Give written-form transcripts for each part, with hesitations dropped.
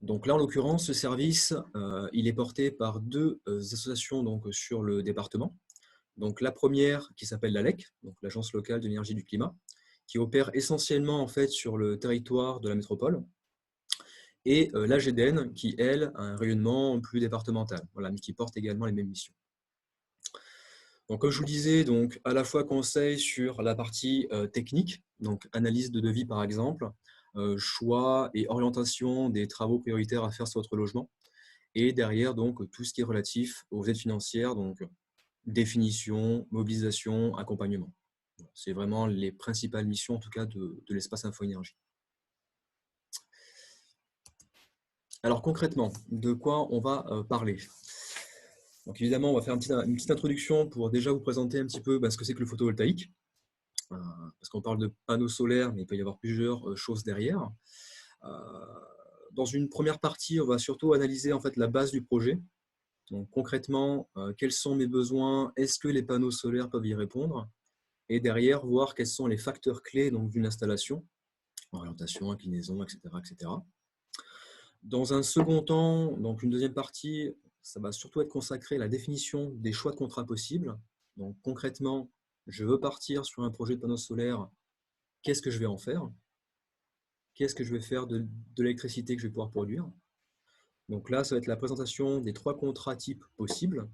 Donc là, en l'occurrence, ce service, il est porté par deux associations donc, sur le département. Donc la première qui s'appelle l'ALEC, donc l'Agence locale de l'énergie et du climat, qui opère essentiellement en fait sur le territoire de la métropole, et l'AGDN qui, elle, a un rayonnement plus départemental, voilà, mais qui porte également les mêmes missions. Donc, comme je vous le disais, donc, à la fois conseil sur la partie technique, donc analyse de devis par exemple, choix et orientation des travaux prioritaires à faire sur votre logement, et derrière donc tout ce qui est relatif aux aides financières, donc définition, mobilisation, accompagnement. C'est vraiment les principales missions en tout cas de l'espace Info Énergie. Alors concrètement, de quoi on va parler? Donc évidemment, on va faire une petite introduction pour déjà vous présenter un petit peu ce que c'est que le photovoltaïque. Parce qu'on parle de panneaux solaires, mais il peut y avoir plusieurs choses derrière. Dans une première partie, on va surtout analyser en fait la base du projet. Donc concrètement, quels sont mes besoins? Est-ce que les panneaux solaires peuvent y répondre? Et derrière, voir quels sont les facteurs clés d'une installation, orientation, inclinaison, etc., etc. Dans un second temps, donc une deuxième partie, ça va surtout être consacré à la définition des choix de contrats possibles. Donc concrètement, je veux partir sur un projet de panneaux solaires. Qu'est-ce que je vais en faire? Qu'est-ce que je vais faire de l'électricité que je vais pouvoir produire? Donc là, ça va être la présentation des trois contrats types possibles,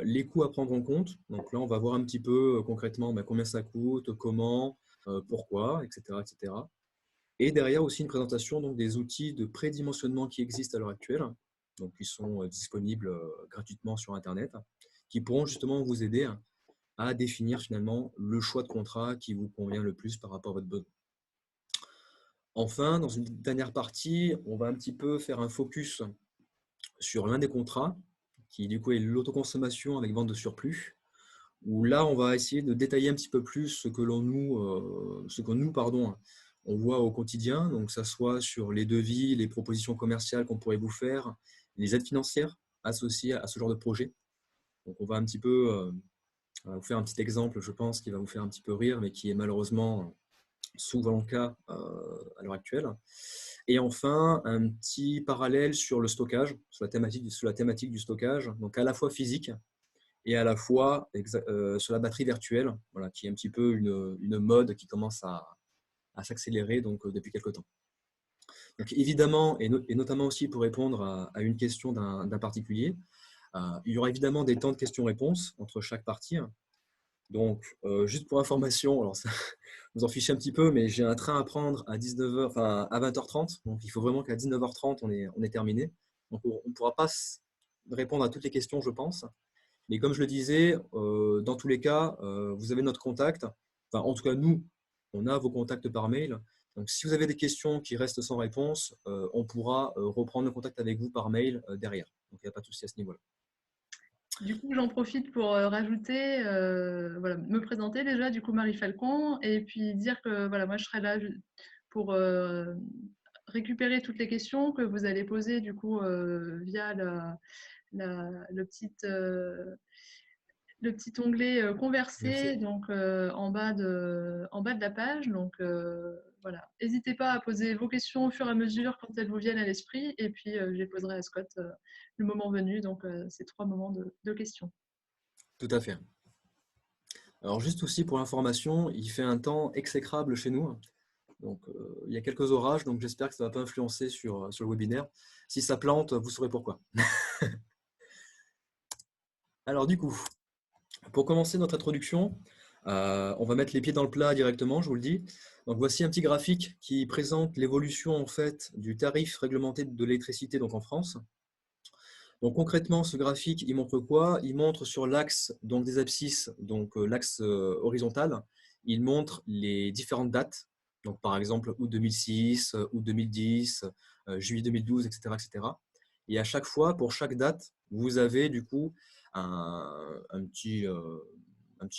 les coûts à prendre en compte. Donc là, on va voir un petit peu concrètement combien ça coûte, comment, pourquoi, etc., etc. Et derrière aussi une présentation donc, des outils de prédimensionnement qui existent à l'heure actuelle, donc qui sont disponibles gratuitement sur Internet, qui pourront justement vous aider à définir finalement le choix de contrat qui vous convient le plus par rapport à votre besoin. Enfin, dans une dernière partie, on va un petit peu faire un focus sur l'un des contrats, qui du coup est l'autoconsommation avec vente de surplus, où là, on va essayer de détailler un petit peu plus ce que nous, on voit au quotidien, donc que ça soit sur les devis, les propositions commerciales qu'on pourrait vous faire, les aides financières associées à ce genre de projet. Donc on va un petit peu vous faire un petit exemple, je pense, qui va vous faire un petit peu rire, mais qui est malheureusement souvent le cas à l'heure actuelle. Et enfin, un petit parallèle sur le stockage, sur la thématique du stockage, donc à la fois physique et à la fois sur la batterie virtuelle, voilà, qui est un petit peu une mode qui commence à s'accélérer depuis quelques temps. Donc évidemment, et notamment aussi pour répondre à une question d'un particulier, il y aura évidemment des temps de questions-réponses entre chaque partie. Donc, juste pour information, alors ça, vous en fichez un petit peu, mais j'ai un train à prendre à 19h, enfin à 20h30. Donc, il faut vraiment qu'à 19h30, on est terminé. Donc, on ne pourra pas répondre à toutes les questions, je pense. Mais comme je le disais, dans tous les cas, vous avez notre contact. Enfin, en tout cas, nous, on a vos contacts par mail. Donc, si vous avez des questions qui restent sans réponse, on pourra reprendre le contact avec vous par mail derrière. Donc, il n'y a pas de souci à ce niveau-là. Du coup, j'en profite pour rajouter, voilà, me présenter déjà, du coup, Marie Falcon, et puis dire que voilà, moi, je serai là pour récupérer toutes les questions que vous allez poser, du coup, via le petit onglet Merci. converser, donc en bas de la page. Donc voilà, n'hésitez pas à poser vos questions au fur et à mesure quand elles vous viennent à l'esprit, et puis je les poserai à Scott le moment venu. Donc ces 3 moments de questions. Tout à fait. Alors juste aussi pour l'information, il fait un temps exécrable chez nous. Donc il y a quelques orages, donc j'espère que ça ne va pas influencer sur le webinaire. Si ça plante, vous saurez pourquoi. Alors du coup, pour commencer notre introduction, on va mettre les pieds dans le plat directement, je vous le dis. Donc voici un petit graphique qui présente l'évolution en fait du tarif réglementé de l'électricité en France. Donc concrètement, ce graphique, il montre quoi? Il montre sur l'axe des abscisses, donc l'axe horizontal, il montre les différentes dates. Donc par exemple août 2006, août 2010, juillet 2012, etc., etc. Et à chaque fois, pour chaque date, vous avez du coup un petit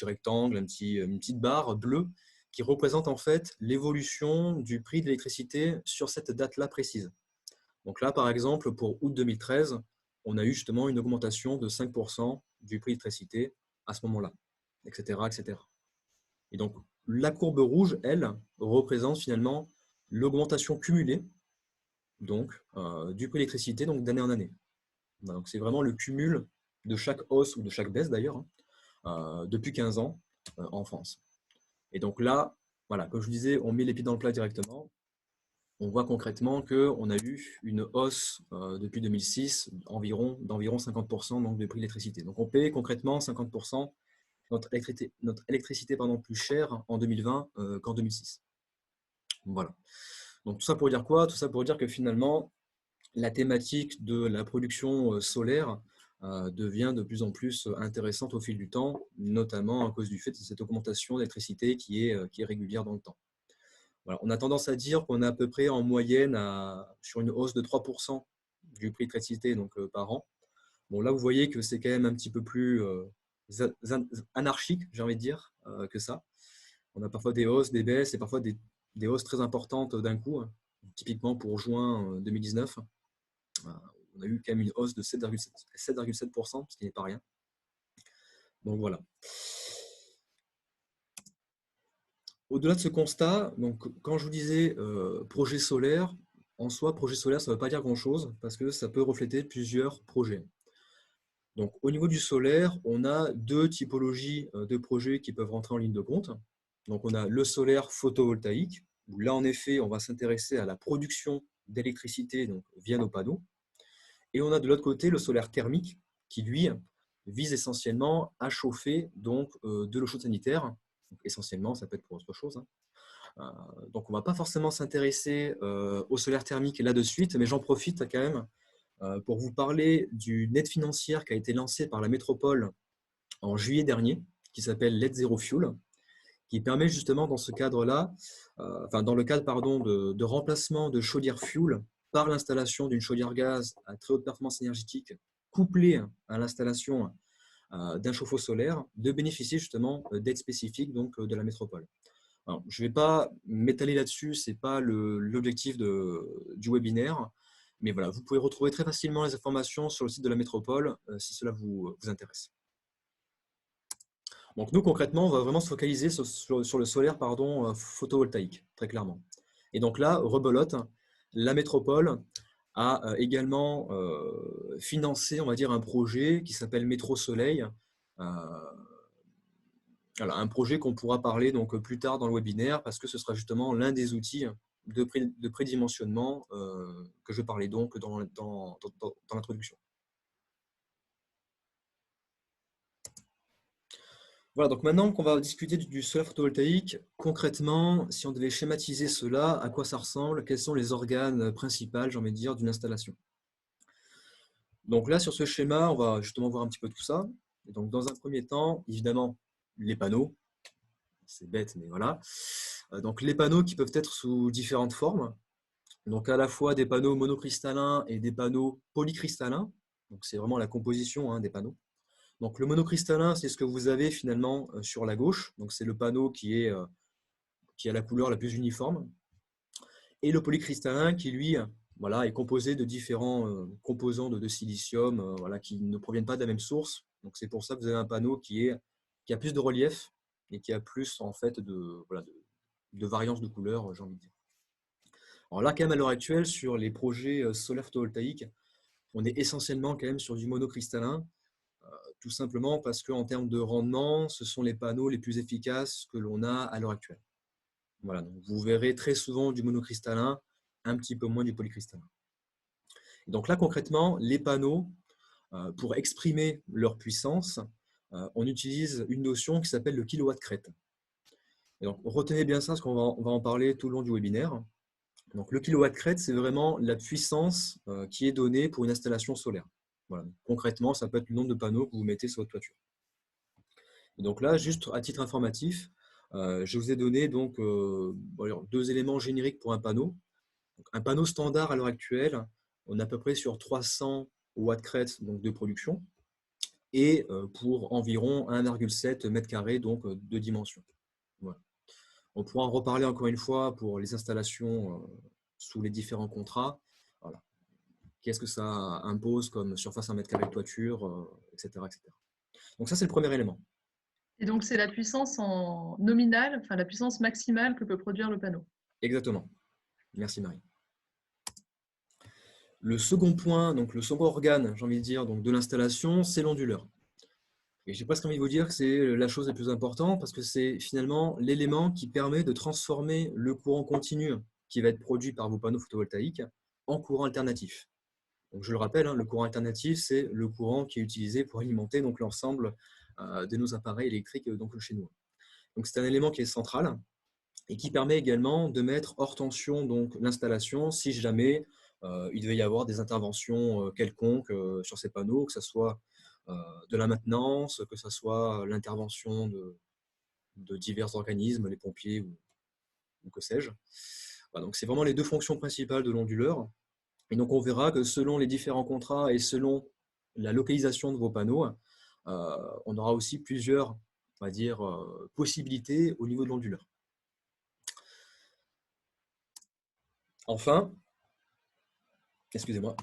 rectangle, une petite barre bleue qui représente en fait l'évolution du prix de l'électricité sur cette date-là précise. Donc là, par exemple, pour août 2013, on a eu justement une augmentation de 5% du prix de l'électricité à ce moment-là, etc., etc. Et donc, la courbe rouge, elle, représente finalement l'augmentation cumulée donc, du prix de l'électricité d'année en année. Voilà, donc c'est vraiment le cumul de chaque hausse ou de chaque baisse d'ailleurs, depuis 15 ans en France. Et donc là, voilà, comme je vous disais, on met les pieds dans le plat directement. On voit concrètement qu'on a eu une hausse depuis 2006 d'environ 50% donc, du prix de l'électricité. Donc on paye concrètement 50% notre électricité plus chère en 2020 qu'en 2006. Voilà. Donc tout ça pour dire quoi? Tout ça pour dire que finalement, la thématique de la production solaire devient de plus en plus intéressante au fil du temps, notamment à cause du fait de cette augmentation d'électricité qui est régulière dans le temps. Voilà. On a tendance à dire qu'on est à peu près en moyenne sur une hausse de 3% du prix de l'électricité par an. Bon, là, vous voyez que c'est quand même un petit peu plus anarchique, j'ai envie de dire, que ça. On a parfois des hausses, des baisses et parfois des hausses très importantes d'un coup. Typiquement pour juin 2019, on a eu quand même une hausse de 7,7%, ce qui n'est pas rien. Donc voilà. Au-delà de ce constat, donc, quand je vous disais projet solaire, en soi, projet solaire, ça ne veut pas dire grand-chose parce que ça peut refléter plusieurs projets. Donc, au niveau du solaire, on a deux typologies de projets qui peuvent rentrer en ligne de compte. Donc, on a le solaire photovoltaïque, où là, en effet, on va s'intéresser à la production d'électricité via nos panneaux. Et on a de l'autre côté le solaire thermique, qui lui vise essentiellement à chauffer de l'eau chaude sanitaire. Donc, essentiellement, ça peut être pour autre chose. Donc, on ne va pas forcément s'intéresser au solaire thermique là de suite, mais j'en profite quand même pour vous parler d'une aide financière qui a été lancée par la métropole en juillet dernier, qui s'appelle l'aide Zero Fuel, qui permet justement dans ce cadre-là, dans le cadre de remplacement de chaudière fuel par l'installation d'une chaudière gaz à très haute performance énergétique couplée à l'installation d'un chauffe-eau solaire, de bénéficier justement d'aides spécifiques de la métropole. Alors, je ne vais pas m'étaler là-dessus, ce n'est pas l'objectif du webinaire, mais voilà, vous pouvez retrouver très facilement les informations sur le site de la métropole si cela vous intéresse. Donc nous, concrètement, on va vraiment se focaliser sur le solaire photovoltaïque, très clairement. Et donc là, rebelote, la métropole a également financé, on va dire, un projet qui s'appelle Métro Soleil, un projet qu'on pourra parler plus tard dans le webinaire parce que ce sera justement l'un des outils de prédimensionnement que je parlais dans l'introduction. Voilà, donc maintenant qu'on va discuter du solaire photovoltaïque, concrètement, si on devait schématiser cela, à quoi ça ressemble, quels sont les organes principaux, j'ai envie de dire, d'une installation. Donc là, sur ce schéma, on va justement voir un petit peu tout ça. Et donc, dans un premier temps, évidemment, les panneaux. C'est bête, mais voilà. Donc les panneaux qui peuvent être sous différentes formes. Donc à la fois des panneaux monocristallins et des panneaux polycristallins. Donc c'est vraiment la composition des panneaux. Donc le monocristallin, c'est ce que vous avez finalement sur la gauche. Donc c'est le panneau qui a la couleur la plus uniforme. Et le polycristallin qui lui est composé de différents composants de silicium qui ne proviennent pas de la même source. Donc c'est pour ça que vous avez un panneau qui a plus de relief et qui a plus en fait de variance de couleur, j'ai envie de dire. Alors là, quand même, à l'heure actuelle, sur les projets solaires photovoltaïques, on est essentiellement quand même sur du monocristallin, tout simplement parce qu'en termes de rendement, ce sont les panneaux les plus efficaces que l'on a à l'heure actuelle. Voilà, donc vous verrez très souvent du monocristallin, un petit peu moins du polycristallin. Et donc là, concrètement, les panneaux, pour exprimer leur puissance, on utilise une notion qui s'appelle le kilowatt-crête. Et donc, retenez bien ça, parce qu'on va en parler tout le long du webinaire. Donc, le kilowatt-crête, c'est vraiment la puissance qui est donnée pour une installation solaire. Voilà. Concrètement, ça peut être le nombre de panneaux que vous mettez sur votre toiture. Et donc là, juste à titre informatif, je vous ai donné deux éléments génériques pour un panneau. Donc, un panneau standard à l'heure actuelle, on est à peu près sur 300 watts crête de production et pour environ 1,7 m² de dimension. Voilà. On pourra en reparler encore une fois pour les installations sous les différents contrats. Voilà. Qu'est-ce que ça impose comme surface 1 m² de toiture, etc., etc. Donc ça, c'est le premier élément. Et donc, c'est la puissance en nominale, enfin la puissance maximale que peut produire le panneau. Exactement. Merci Marie. Le second point, donc le second organe, j'ai envie de dire, donc de l'installation, c'est l'onduleur. Et j'ai presque envie de vous dire que c'est la chose la plus importante parce que c'est finalement l'élément qui permet de transformer le courant continu qui va être produit par vos panneaux photovoltaïques en courant alternatif. Donc, je le rappelle, hein, le courant alternatif, c'est le courant qui est utilisé pour alimenter donc l'ensemble de nos appareils électriques donc, chez nous. Donc, c'est un élément qui est central et qui permet également de mettre hors tension donc l'installation si jamais il devait y avoir des interventions quelconques sur ces panneaux, que ce soit de la maintenance, que ce soit l'intervention de divers organismes, les pompiers ou que sais-je. Voilà, donc c'est vraiment les deux fonctions principales de l'onduleur. Et donc on verra que selon les différents contrats et selon la localisation de vos panneaux, on aura aussi plusieurs, on va dire, possibilités au niveau de l'onduleur. Enfin, excusez-moi,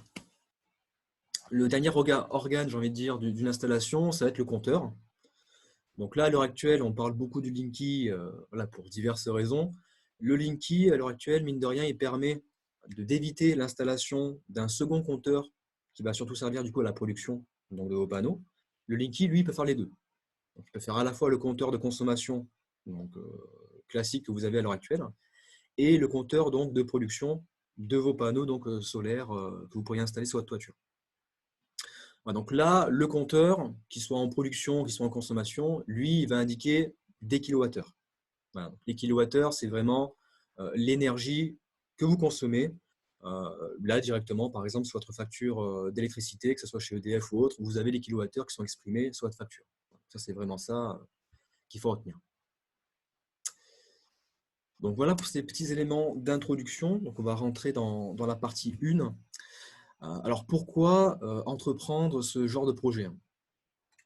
le dernier organe, j'ai envie de dire, d'une installation, ça va être le compteur. Donc là, à l'heure actuelle, on parle beaucoup du Linky voilà, pour diverses raisons. Le Linky, à l'heure actuelle, mine de rien, il permet d'éviter l'installation d'un second compteur qui va surtout servir du coup à la production donc, de vos panneaux. Le Linky, lui, peut faire les deux. Donc, il peut faire à la fois le compteur de consommation donc, classique que vous avez à l'heure actuelle et le compteur donc, de production de vos panneaux donc, solaires que vous pourriez installer sur votre toiture. Voilà, donc là, le compteur, qu'il soit en production, qu'il soit en consommation, lui, il va indiquer des kilowattheures. Voilà, les kilowattheures, c'est vraiment l'énergie que vous consommez. Là, directement, par exemple, sur votre facture d'électricité, que ce soit chez EDF ou autre, vous avez les kilowattheures qui sont exprimés sur votre facture. Ça, c'est vraiment ça qu'il faut retenir. Donc voilà pour ces petits éléments d'introduction. Donc on va rentrer dans la partie 1. Alors pourquoi entreprendre ce genre de projet?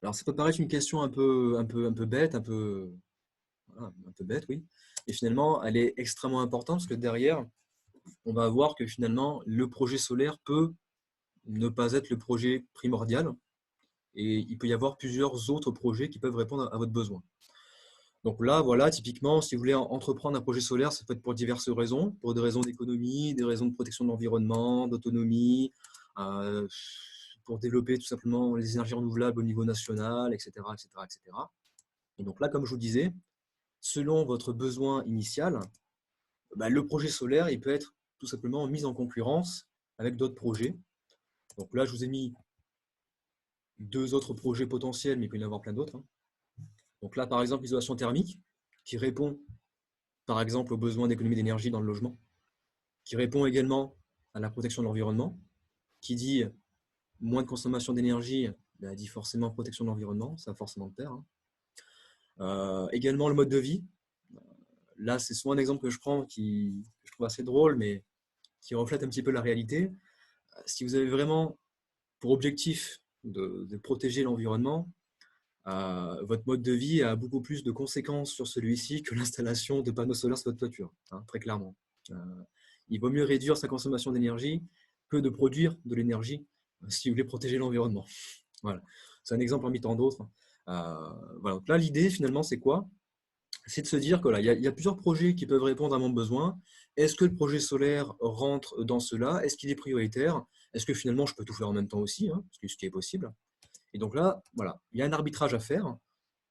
Alors ça peut paraître une question un peu bête, voilà, un peu bête, oui. Et finalement, elle est extrêmement importante parce que derrière, on va voir que finalement, le projet solaire peut ne pas être le projet primordial et il peut y avoir plusieurs autres projets qui peuvent répondre à votre besoin. Donc là, voilà, typiquement, si vous voulez entreprendre un projet solaire, ça peut être pour diverses raisons, pour des raisons d'économie, des raisons de protection de l'environnement, d'autonomie, euh, pour développer tout simplement les énergies renouvelables au niveau national, etc., etc., etc. Et donc là, comme je vous disais, selon votre besoin initial, bah, le projet solaire, il peut être tout simplement mis en concurrence avec d'autres projets. Donc là, je vous ai mis 2 autres projets potentiels, mais il peut y en avoir plein d'autres, hein. Donc là, par exemple, l'isolation thermique, qui répond, par exemple, aux besoins d'économie d'énergie dans le logement, qui répond également à la protection de l'environnement, qui dit moins de consommation d'énergie, bah, dit forcément protection de l'environnement, ça va forcément de pair, hein. Également le mode de vie. Là, c'est souvent un exemple que je prends que je trouve assez drôle, mais qui reflète un petit peu la réalité. Si vous avez vraiment pour objectif de protéger l'environnement, votre mode de vie a beaucoup plus de conséquences sur celui-ci que l'installation de panneaux solaires sur votre toiture, hein, très clairement. Il vaut mieux réduire sa consommation d'énergie que de produire de l'énergie si vous voulez protéger l'environnement. Voilà. C'est un exemple parmi tant d'autres. Voilà. Donc là, l'idée, finalement, c'est quoi? C'est de se dire que là, il y a plusieurs projets qui peuvent répondre à mon besoin. Est-ce que le projet solaire rentre dans cela? Est-ce qu'il est prioritaire? Est-ce que finalement, je peux tout faire en même temps aussi, hein, ce qui est possible? Et donc là, voilà, il y a un arbitrage à faire.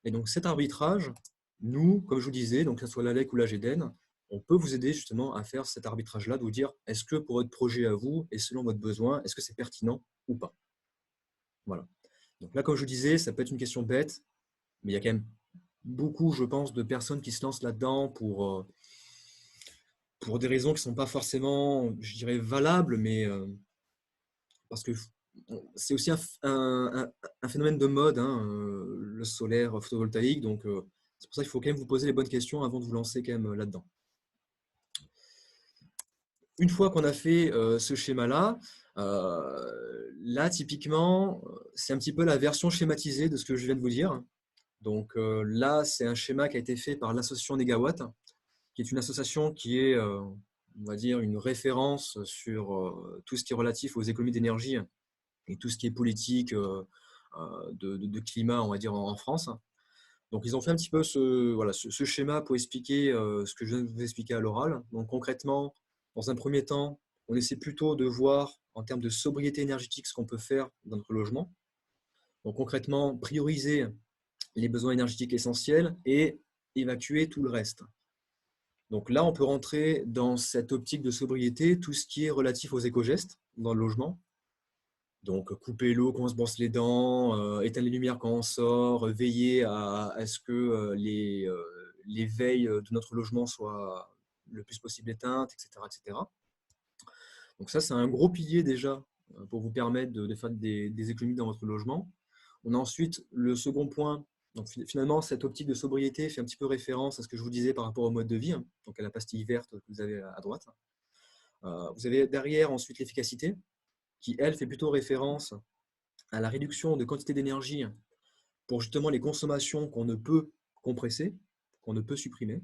Et donc cet arbitrage, nous, comme je vous disais, donc que ce soit l'ALEC ou la GEDEN, on peut vous aider justement à faire cet arbitrage-là, de vous dire est-ce que pour votre projet à vous et selon votre besoin, est-ce que c'est pertinent ou pas? Voilà. Donc là, comme je vous disais, ça peut être une question bête, mais il y a quand même beaucoup, je pense, de personnes qui se lancent là-dedans pour des raisons qui ne sont pas forcément, je dirais, valables, mais parce que c'est aussi un phénomène de mode, hein, le solaire photovoltaïque. Donc, c'est pour ça qu'il faut quand même vous poser les bonnes questions avant de vous lancer quand même là-dedans. Une fois qu'on a fait ce schéma-là, là, typiquement, c'est un petit peu la version schématisée de ce que je viens de vous dire. Donc là, c'est un schéma qui a été fait par l'association Négawatt, qui est une association qui est, on va dire, une référence sur tout ce qui est relatif aux économies d'énergie et tout ce qui est politique de climat, on va dire, en France. Donc, ils ont fait un petit peu voilà, ce schéma pour expliquer ce que je viens de vous expliquer à l'oral. Donc, concrètement, dans un premier temps, on essaie plutôt de voir en termes de sobriété énergétique ce qu'on peut faire dans notre logement. Donc concrètement, prioriser les besoins énergétiques essentiels et évacuer tout le reste. Donc là, on peut rentrer dans cette optique de sobriété, tout ce qui est relatif aux éco-gestes dans le logement. Donc couper l'eau quand on se brosse les dents, éteindre les lumières quand on sort, veiller à ce que les veilles de notre logement soient le plus possible éteintes, etc., etc. Donc ça, c'est un gros pilier déjà pour vous permettre de faire des économies dans votre logement. On a ensuite le second point. Donc finalement, cette optique de sobriété fait un petit peu référence à ce que je vous disais par rapport au mode de vie, hein, donc à la pastille verte que vous avez à droite. Vous avez derrière ensuite l'efficacité, qui elle fait plutôt référence à la réduction de quantité d'énergie pour justement les consommations qu'on ne peut compresser, qu'on ne peut supprimer.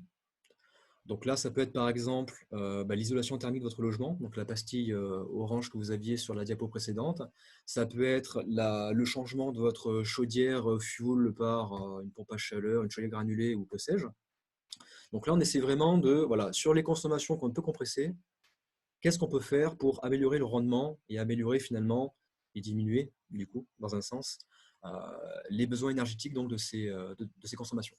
Donc là, ça peut être par exemple l'isolation thermique de votre logement, donc la pastille orange que vous aviez sur la diapo précédente. Ça peut être le changement de votre chaudière fuel par une pompe à chaleur, une chaudière granulée ou que sais-je. Donc là, on essaie vraiment de, voilà, sur les consommations qu'on ne peut compresser, qu'est-ce qu'on peut faire pour améliorer le rendement et améliorer finalement et diminuer, du coup, dans un sens, euh, les besoins énergétiques donc, de ces consommations.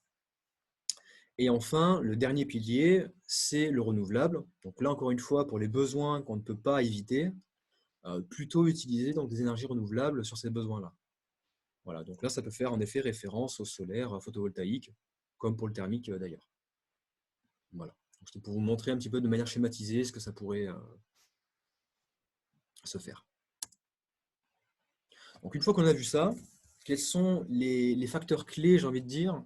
Et enfin, le dernier pilier, c'est le renouvelable. Donc là, encore une fois, pour les besoins qu'on ne peut pas éviter, plutôt utiliser donc, des énergies renouvelables sur ces besoins-là. Voilà, donc là, ça peut faire en effet référence au solaire photovoltaïque, comme pour le thermique d'ailleurs. Voilà. Donc, c'est pour vous montrer un petit peu de manière schématisée ce que ça pourrait se faire. Donc une fois qu'on a vu ça, quels sont les facteurs clés, j'ai envie de dire,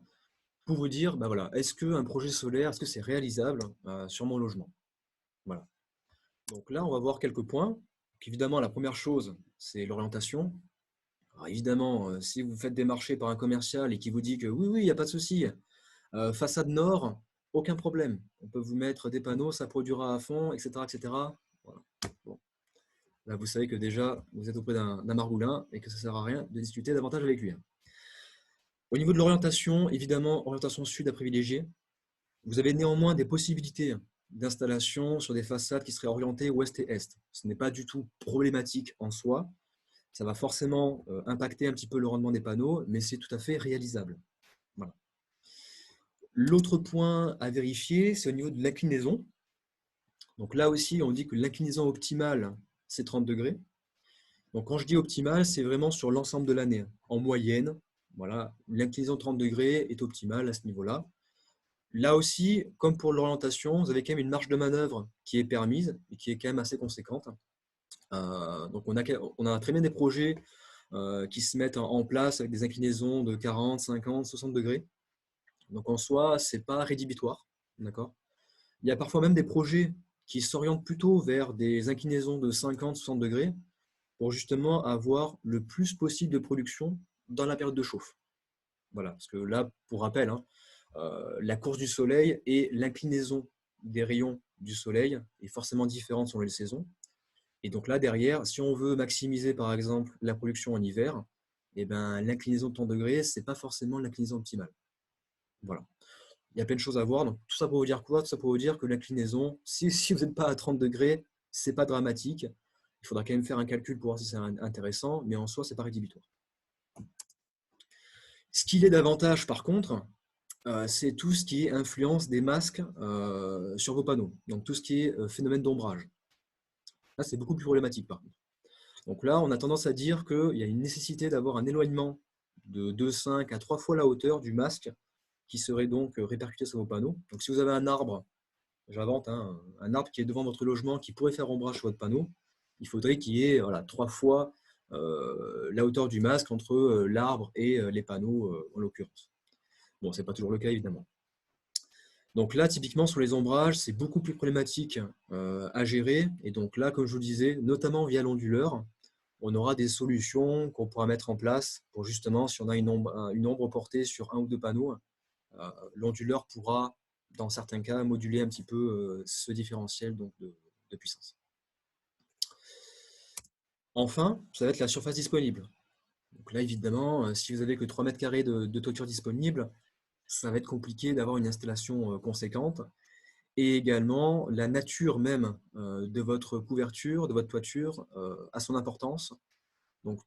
pour vous dire, bah voilà, est-ce qu'un projet solaire, est-ce que c'est réalisable sur mon logement? Voilà. Donc là, on va voir quelques points. Donc, évidemment, la première chose, c'est l'orientation. Alors évidemment, si vous faites démarcher par un commercial et qui vous dit que oui, oui, il n'y a pas de souci, façade nord, aucun problème. On peut vous mettre des panneaux, ça produira à fond, etc. etc. Voilà. Bon. Là, vous savez que déjà, vous êtes auprès d'un margoulin et que ça ne sert à rien de discuter davantage avec lui. Au niveau de l'orientation, évidemment, orientation sud à privilégier. Vous avez néanmoins des possibilités d'installation sur des façades qui seraient orientées ouest et est. Ce n'est pas du tout problématique en soi. Ça va forcément impacter un petit peu le rendement des panneaux, mais c'est tout à fait réalisable. Voilà. L'autre point à vérifier, c'est au niveau de l'inclinaison. Donc là aussi, on dit que l'inclinaison optimale, c'est 30 degrés. Donc quand je dis optimale, c'est vraiment sur l'ensemble de l'année. En moyenne, voilà, l'inclinaison de 30 degrés est optimale à ce niveau-là. Là aussi, comme pour l'orientation, vous avez quand même une marge de manœuvre qui est permise et qui est quand même assez conséquente. Donc on a très bien des projets qui se mettent en place avec des inclinaisons de 40, 50, 60 degrés. Donc en soi, ce n'est pas rédhibitoire. D'accord. Il y a parfois même des projets qui s'orientent plutôt vers des inclinaisons de 50, 60 degrés pour justement avoir le plus possible de production dans la période de chauffe. Voilà, parce que là, pour rappel, hein, la course du soleil et l'inclinaison des rayons du soleil est forcément différente selon les saisons. Et donc là, derrière, si on veut maximiser, par exemple, la production en hiver, eh ben, l'inclinaison de 30 degrés, ce n'est pas forcément l'inclinaison optimale. Voilà. Il y a plein de choses à voir. Donc, tout ça pour vous dire quoi? Tout ça pour vous dire que l'inclinaison, si vous n'êtes pas à 30 degrés, ce n'est pas dramatique. Il faudra quand même faire un calcul pour voir si c'est intéressant, mais en soi, ce n'est pas rédhibitoire. Ce qu'il est davantage, par contre, c'est tout ce qui est influence des masques sur vos panneaux. Donc, tout ce qui est phénomène d'ombrage. Là, c'est beaucoup plus problématique, par contre. Donc là, on a tendance à dire qu'il y a une nécessité d'avoir un éloignement de 2,5 à 3 fois la hauteur du masque qui serait donc répercuté sur vos panneaux. Donc si vous avez un arbre, j'invente, hein, un arbre qui est devant votre logement qui pourrait faire ombrage sur votre panneau, il faudrait qu'il y ait 3 fois la hauteur du masque entre l'arbre et les panneaux en l'occurrence. Bon, ce n'est pas toujours le cas évidemment. Donc là, typiquement sur les ombrages, c'est beaucoup plus problématique à gérer. Et donc là, comme je vous le disais, notamment via l'onduleur, on aura des solutions qu'on pourra mettre en place pour justement, si on a une ombre portée sur un ou deux panneaux, l'onduleur pourra, dans certains cas, moduler un petit peu ce différentiel donc, de puissance. Enfin, ça va être la surface disponible. Donc là, évidemment, si vous n'avez que 3 mètres carrés de toiture disponible, ça va être compliqué d'avoir une installation conséquente. et également la nature même de votre couverture, de votre toiture, a son importance. Donc,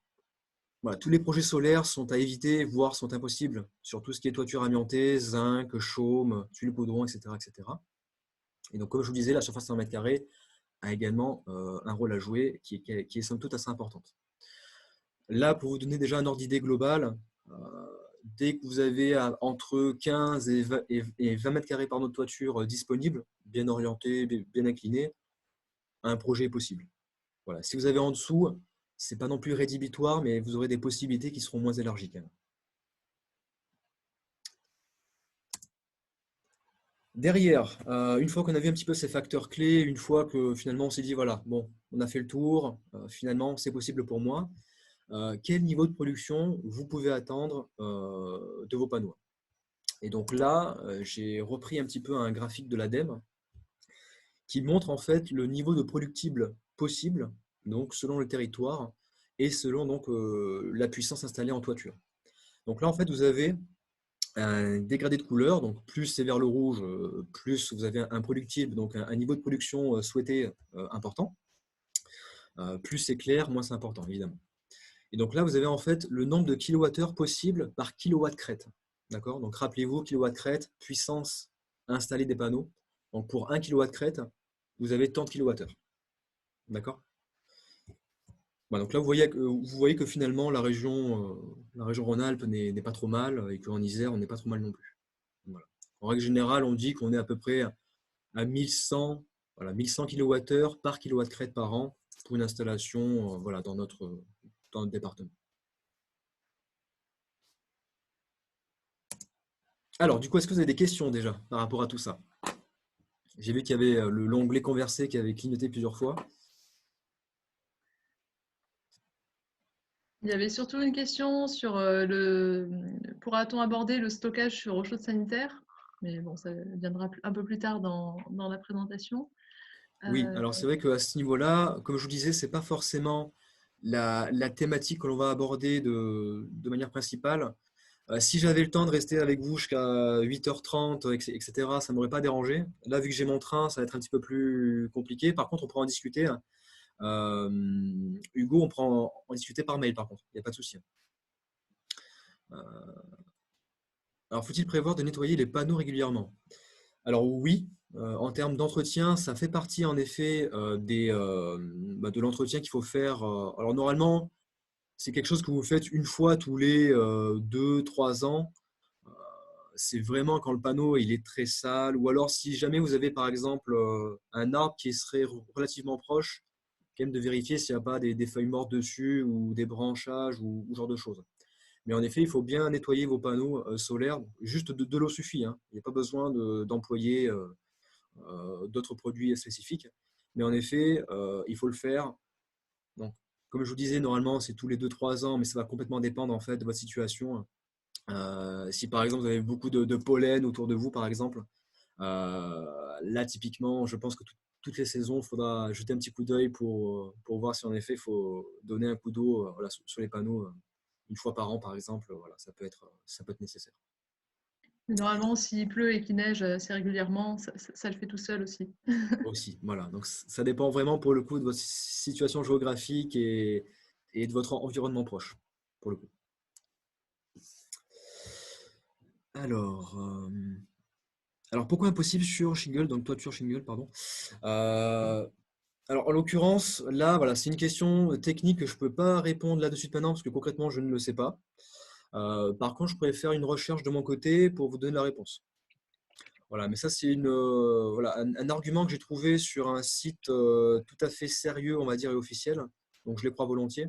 voilà, tous les projets solaires sont à éviter, voire sont impossibles, sur tout ce qui est toiture amiantée, zinc, chaume, tuile poudron, etc., etc. Et donc, comme je vous disais, la surface 100 m² a également un rôle à jouer qui est somme toute assez importante. Là, pour vous donner déjà un ordre d'idée global, dès que vous avez entre 15 et 20 m² par notre toiture disponible, bien orienté, bien incliné, un projet est possible. Voilà. Si vous avez en dessous, ce n'est pas non plus rédhibitoire, mais vous aurez des possibilités qui seront moins élargies quand même. Derrière, une fois qu'on a vu un petit peu ces facteurs clés, une fois que finalement on s'est dit, voilà, bon, on a fait le tour, finalement c'est possible pour moi, quel niveau de production vous pouvez attendre de vos panneaux? Et donc là, j'ai repris un petit peu un graphique de l'ADEME qui montre en fait le niveau de productible possible, donc selon le territoire et selon donc, la puissance installée en toiture. Donc là, en fait, vous avez un dégradé de couleur, donc plus c'est vers le rouge, plus vous avez un productible, donc un niveau de production souhaité important. Plus c'est clair, moins c'est important, évidemment. Et donc là, vous avez en fait le nombre de kilowattheures possible par kilowatt crête. D'accord? Donc rappelez-vous, kilowatt crête, puissance installée des panneaux. Donc pour 1 kilowatt crête, vous avez tant de kilowattheures. D'accord? Voilà, donc là, vous voyez que finalement, la région Rhône-Alpes n'est pas trop mal et qu'en Isère, on n'est pas trop mal non plus. Voilà. En règle générale, on dit qu'on est à peu près à 1100, voilà, 1100 kWh par kilowatt crête par an pour une installation voilà, dans notre département. Alors, du coup, est-ce que vous avez des questions déjà par rapport à tout ça? J'ai vu qu'il y avait l'onglet converser qui avait clignoté plusieurs fois. Il y avait surtout une question sur pourra-t-on aborder le stockage sur eau chaude sanitaire? Mais bon, ça viendra un peu plus tard dans la présentation. Oui, Euh, alors c'est vrai qu'à ce niveau-là, comme je vous disais, c'est pas forcément la thématique que l'on va aborder de manière principale. Si j'avais le temps de rester avec vous jusqu'à 8h30, etc., ça ne m'aurait pas dérangé. Là, vu que j'ai mon train, ça va être un petit peu plus compliqué. Par contre, on pourra en discuter. Hugo, on pourra en discuter par mail, par contre. Il n'y a pas de souci. Alors, faut-il prévoir de nettoyer les panneaux régulièrement? Alors oui, en termes d'entretien, ça fait partie en effet de l'entretien qu'il faut faire. Alors normalement, c'est quelque chose que vous faites une fois tous les 2-3 ans. C'est vraiment quand le panneau il est très sale, ou alors si jamais vous avez par exemple un arbre qui serait relativement proche, quand même de vérifier s'il n'y a pas des feuilles mortes dessus ou des branchages ou ce genre de choses. Mais en effet, il faut bien nettoyer vos panneaux solaires. Juste de l'eau suffit, hein. Il n'y a pas besoin d'employer d'autres produits spécifiques. Mais en effet, il faut le faire. Donc, comme je vous disais, normalement, c'est tous les 2-3 ans, mais ça va complètement dépendre en fait de votre situation. Si par exemple vous avez beaucoup de pollen autour de vous, par exemple, là typiquement, je pense que toutes les saisons, il faudra jeter un petit coup d'œil pour voir si en effet il faut donner un coup d'eau voilà, sur les panneaux une fois par an, par exemple. Voilà, ça peut être nécessaire. Normalement, s'il pleut et qu'il neige assez régulièrement, ça le fait tout seul aussi. Aussi, voilà. Donc ça dépend vraiment pour le coup de votre situation géographique et de votre environnement proche, pour le coup. Alors, pourquoi impossible sur shingle, donc toiture shingle, pardon. Alors en l'occurrence, là, voilà, c'est une question technique que je ne peux pas répondre là-dessus de maintenant parce que concrètement, je ne le sais pas. Par contre, je pourrais faire une recherche de mon côté pour vous donner la réponse. Voilà, mais ça, c'est voilà, un argument que j'ai trouvé sur un site tout à fait sérieux, on va dire, et officiel. Donc, je les crois volontiers.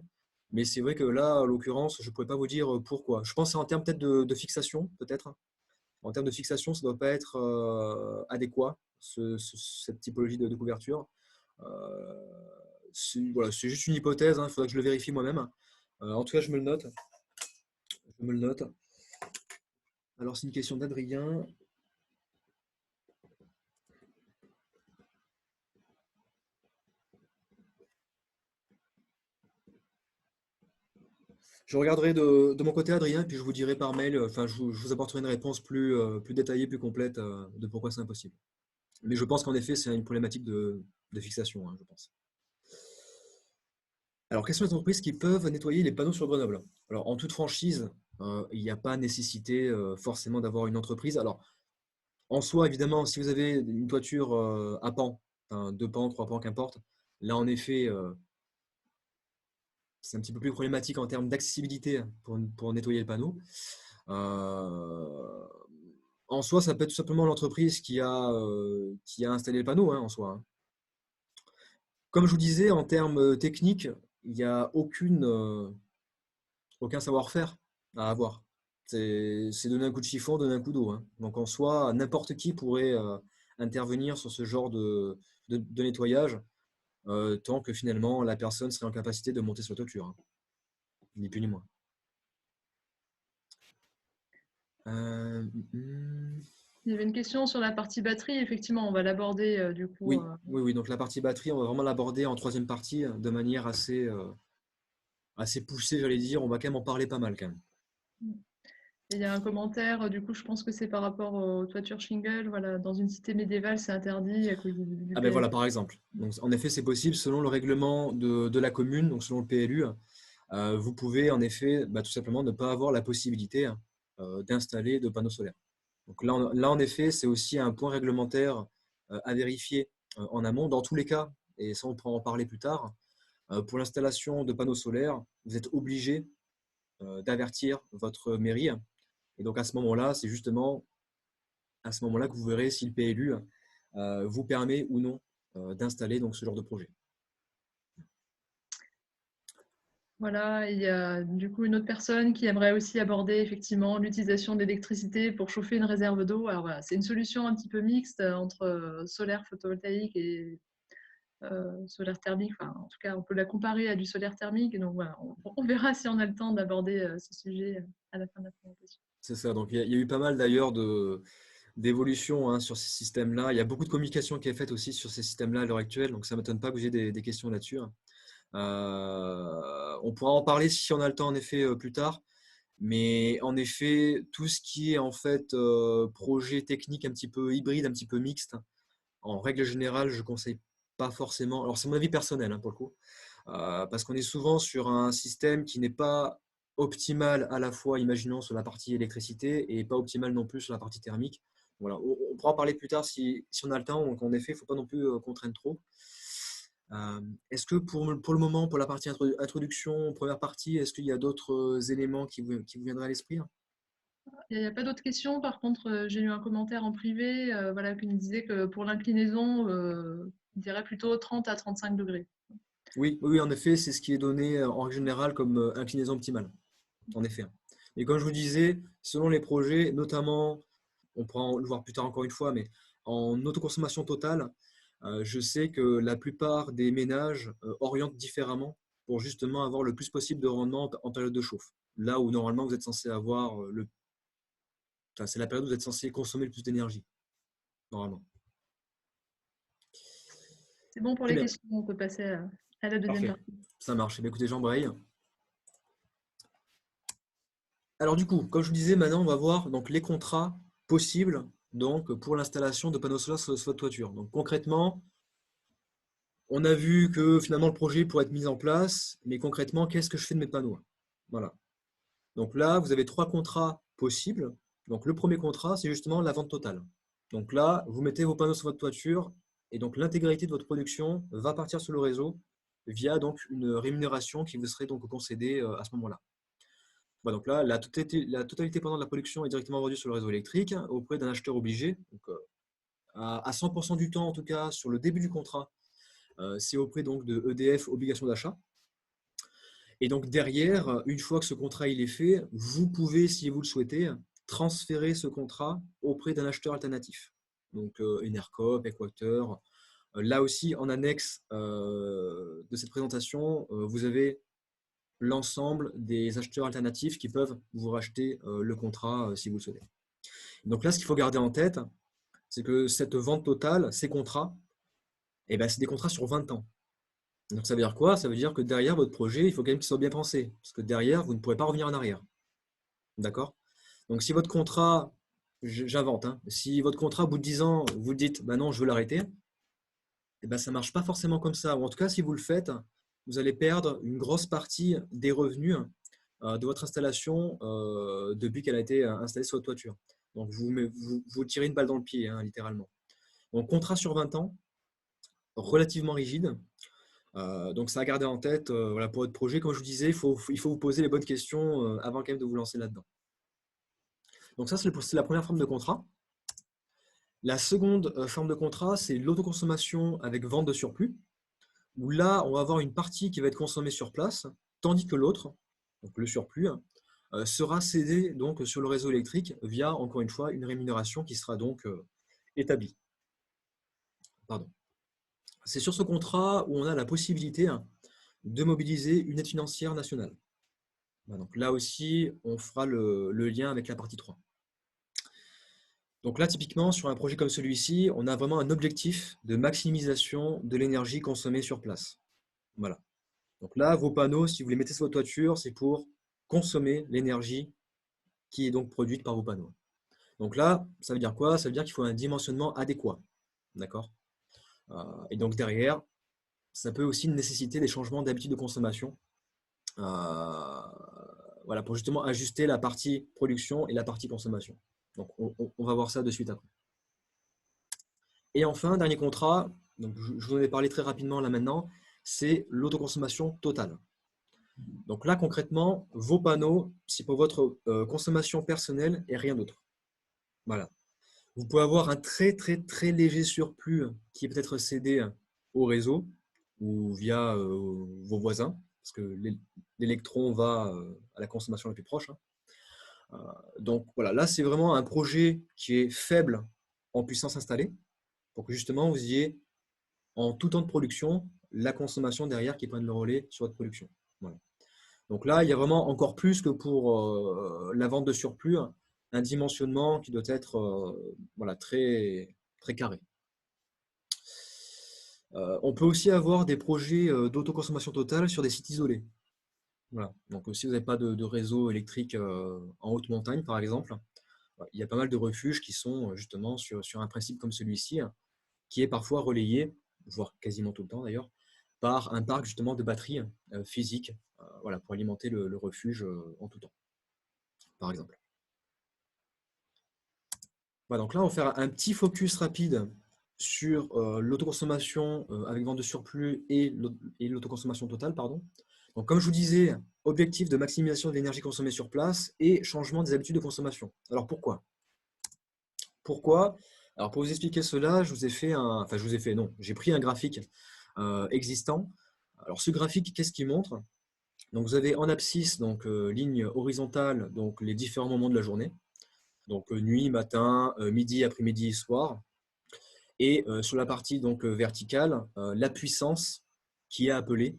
Mais c'est vrai que là, en l'occurrence, je ne pourrais pas vous dire pourquoi. Je pense que c'est en termes peut-être de fixation, peut-être. En termes de fixation, ça ne doit pas être adéquat, cette typologie de couverture. Voilà, c'est juste une hypothèse, hein, il faudra que je le vérifie moi-même. En tout cas, je me le note. Je me le note. Alors, c'est une question d'Adrien. Je regarderai de mon côté, Adrien, puis je vous dirai par mail, enfin, je vous apporterai une réponse plus détaillée, plus complète de pourquoi c'est impossible. Mais je pense qu'en effet, c'est une problématique de fixation, hein, je pense. Alors, quelles sont les entreprises qui peuvent nettoyer les panneaux sur Grenoble? Alors, en toute franchise, il n'y a pas nécessité forcément d'avoir une entreprise. Alors, en soi, évidemment, si vous avez une toiture à pans, enfin, 2 pans, 3 pans, qu'importe, là, en effet, c'est un petit peu plus problématique en termes d'accessibilité pour nettoyer le panneau. Euh, En soi, ça peut être tout simplement l'entreprise qui a installé le panneau, hein, en soi, hein. Comme je vous disais, en termes techniques, il n'y a aucun savoir-faire à avoir. C'est donner un coup de chiffon, donner un coup d'eau, hein. Donc en soi, n'importe qui pourrait intervenir sur ce genre de nettoyage, tant que finalement la personne serait en capacité de monter sur la toiture, hein. Ni plus ni moins. Euh, hum, Il y avait une question sur la partie batterie. Effectivement, on va l'aborder du coup. oui, oui, oui. Donc la partie batterie, on va vraiment l'aborder en troisième partie de manière assez poussée, j'allais dire. On va quand même en parler pas mal quand même. Et il y a un commentaire, du coup, je pense que c'est par rapport aux toitures shingle. Voilà, dans une cité médiévale, c'est interdit à cause du Ah ben PL. voilà, par exemple. Donc, en effet, c'est possible selon le règlement de la commune, donc selon le PLU. Vous pouvez en effet tout simplement ne pas avoir la possibilité d'installer de panneaux solaires. Donc là, en effet, c'est aussi un point réglementaire à vérifier en amont. Dans tous les cas, et ça on pourra en parler plus tard, pour l'installation de panneaux solaires, vous êtes obligé d'avertir votre mairie. Et donc à ce moment-là, c'est justement à ce moment-là que vous verrez si le PLU vous permet ou non d'installer donc ce genre de projet. Voilà, il y a du coup une autre personne qui aimerait aussi aborder effectivement l'utilisation de l'électricité pour chauffer une réserve d'eau. Alors voilà, c'est une solution un petit peu mixte entre solaire photovoltaïque et solaire thermique. Enfin, en tout cas, on peut la comparer à du solaire thermique. Donc voilà, on verra si on a le temps d'aborder ce sujet à la fin de la présentation. C'est ça. Donc il y a eu pas mal d'ailleurs d'évolutions hein, sur ces systèmes-là. Il y a beaucoup de communication qui est faite aussi sur ces systèmes-là à l'heure actuelle. Donc ça ne m'étonne pas que vous ayez des questions là-dessus, hein. On pourra en parler si on a le temps en effet plus tard. Mais en effet, tout ce qui est en fait projet technique un petit peu hybride, un petit peu mixte, en règle générale, je ne conseille pas forcément. Alors c'est mon avis personnel hein, pour le coup, parce qu'on est souvent sur un système qui n'est pas optimal à la fois, imaginons, sur la partie électricité et pas optimal non plus sur la partie thermique. Voilà, on pourra en parler plus tard si on a le temps. Donc en effet, il ne faut pas non plus contraindre trop. Est-ce que pour le moment, pour la partie introduction, première partie, est-ce qu'il y a d'autres éléments qui vous viendraient à l'esprit, hein? Il n'y a pas d'autres questions. Par contre, j'ai eu un commentaire en privé voilà, qui me disait que pour l'inclinaison, il dirait plutôt 30 à 35 degrés. Oui, oui, en effet, c'est ce qui est donné en règle générale comme inclinaison optimale. En effet. Et comme je vous disais, selon les projets, notamment, on pourra le voir plus tard encore une fois, mais en autoconsommation totale, je sais que la plupart des ménages orientent différemment pour justement avoir le plus possible de rendement en période de chauffe. Là où normalement vous êtes censé avoir enfin, c'est la période où vous êtes censé consommer le plus d'énergie, normalement. C'est bon pour Très les bien, questions. On peut passer à la deuxième parfait. partie. Ça marche. Eh bien, écoutez, j'embraye. Alors du coup, comme je vous disais, maintenant on va voir donc, les contrats possibles donc, pour l'installation de panneaux solaires sur votre toiture. Donc concrètement, on a vu que finalement le projet pourrait être mis en place, mais concrètement, qu'est-ce que je fais de mes panneaux? Voilà. Donc là, vous avez 3 contrats possibles. Donc le premier contrat, c'est justement la vente totale. Donc là, vous mettez vos panneaux sur votre toiture et donc l'intégralité de votre production va partir sur le réseau via donc une rémunération qui vous serait donc concédée à ce moment-là. Voilà, donc là, la totalité pendant de la production est directement vendue sur le réseau électrique auprès d'un acheteur obligé. Donc, à 100% du temps, en tout cas, sur le début du contrat, c'est auprès donc de EDF obligation d'achat. Et donc derrière, une fois que ce contrat il est fait, vous pouvez, si vous le souhaitez, transférer ce contrat auprès d'un acheteur alternatif. Donc Enercop, Equateur. Là aussi, en annexe de cette présentation, vous avez l'ensemble des acheteurs alternatifs qui peuvent vous racheter le contrat si vous le souhaitez. Donc là, ce qu'il faut garder en tête, c'est que cette vente totale, ces contrats, eh ben, c'est des contrats sur 20 ans. Donc ça veut dire quoi? Ça veut dire que derrière votre projet, il faut quand même qu'il soit bien pensé. Parce que derrière, vous ne pourrez pas revenir en arrière. D'accord? Donc si votre contrat, j'invente, hein. Si votre contrat, au bout de 10 ans, vous dites, bah non, je veux l'arrêter, eh ben, ça ne marche pas forcément comme ça. Ou en tout cas, si vous le faites, vous allez perdre une grosse partie des revenus de votre installation depuis qu'elle a été installée sur votre toiture. Donc, vous tirez une balle dans le pied, hein, littéralement. Donc, contrat sur 20 ans, relativement rigide. Donc, ça à garder en tête voilà, pour votre projet. Comme je vous disais, il faut vous poser les bonnes questions avant quand même de vous lancer là-dedans. Donc, ça, c'est la première forme de contrat. La seconde forme de contrat, c'est l'autoconsommation avec vente de surplus, où là, on va avoir une partie qui va être consommée sur place, tandis que l'autre, donc le surplus, sera cédé donc sur le réseau électrique via, encore une fois, une rémunération qui sera donc établie. Pardon. C'est sur ce contrat où on a la possibilité de mobiliser une aide financière nationale. Donc là aussi, on fera le lien avec la partie 3. Donc là, typiquement, sur un projet comme celui-ci, on a vraiment un objectif de maximisation de l'énergie consommée sur place. Voilà. Donc là, vos panneaux, si vous les mettez sur votre toiture, c'est pour consommer l'énergie qui est donc produite par vos panneaux. Donc là, ça veut dire quoi? Ça veut dire qu'il faut un dimensionnement adéquat. D'accord? Et donc derrière, ça peut aussi nécessiter des changements d'habitude de consommation. Voilà, pour justement ajuster la partie production et la partie consommation. Donc on va voir ça de suite après. Et enfin, dernier contrat, donc je vous en ai parlé très rapidement là maintenant, c'est l'autoconsommation totale. Donc là, concrètement, vos panneaux, c'est pour votre consommation personnelle et rien d'autre. Voilà. Vous pouvez avoir un très très très léger surplus qui est peut-être cédé au réseau ou via vos voisins, parce que l'électron va à la consommation la plus proche, hein. Donc voilà, là c'est vraiment un projet qui est faible en puissance installée, pour que justement vous ayez en tout temps de production la consommation derrière qui prenne le relais sur votre production. Voilà. Donc là, il y a vraiment encore plus que pour la vente de surplus, un dimensionnement qui doit être voilà, très, très carré. On peut aussi avoir des projets d'autoconsommation totale sur des sites isolés. Voilà. Donc si vous n'avez pas de réseau électrique en haute montagne, par exemple, il y a pas mal de refuges qui sont justement sur un principe comme celui-ci, qui est parfois relayé, voire quasiment tout le temps d'ailleurs, par un parc justement de batteries physiques voilà, pour alimenter le refuge en tout temps, par exemple. Voilà, donc là, on va faire un petit focus rapide sur l'autoconsommation avec vente de surplus et l'autoconsommation totale, pardon. Donc, comme je vous disais, objectif de maximisation de l'énergie consommée sur place et changement des habitudes de consommation. Alors, pourquoi? Pourquoi? Alors, pour vous expliquer cela, je vous ai fait enfin, je vous ai fait, non, j'ai pris un graphique existant. Alors, ce graphique, qu'est-ce qu'il montre? Donc, vous avez en abscisse, donc ligne horizontale, donc les différents moments de la journée. Donc nuit, matin, midi, après-midi, soir. Et sur la partie donc verticale, la puissance qui est appelée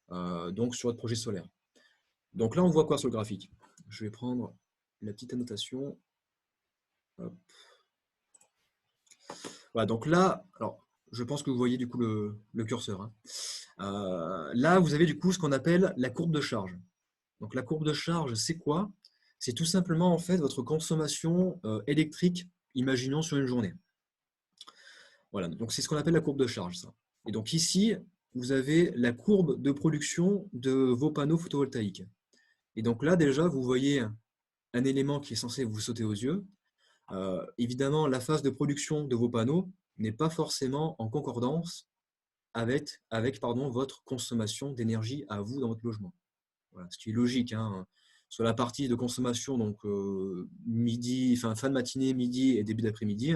donc sur votre projet solaire. Donc là, on voit quoi sur le graphique? Je vais prendre la petite annotation. Hop. Voilà, donc là, alors je pense que vous voyez du coup le curseur, hein. Là, vous avez du coup ce qu'on appelle la courbe de charge. Donc la courbe de charge, c'est quoi? C'est tout simplement en fait votre consommation électrique, imaginons sur une journée. Voilà, donc c'est ce qu'on appelle la courbe de charge, ça. Et donc ici, vous avez la courbe de production de vos panneaux photovoltaïques. Et donc là, déjà, vous voyez un élément qui est censé vous sauter aux yeux. Évidemment, la phase de production de vos panneaux n'est pas forcément en concordance avec pardon, votre consommation d'énergie à vous dans votre logement. Voilà, ce qui est logique, hein. Sur la partie de consommation, donc midi, fin de matinée, midi et début d'après-midi,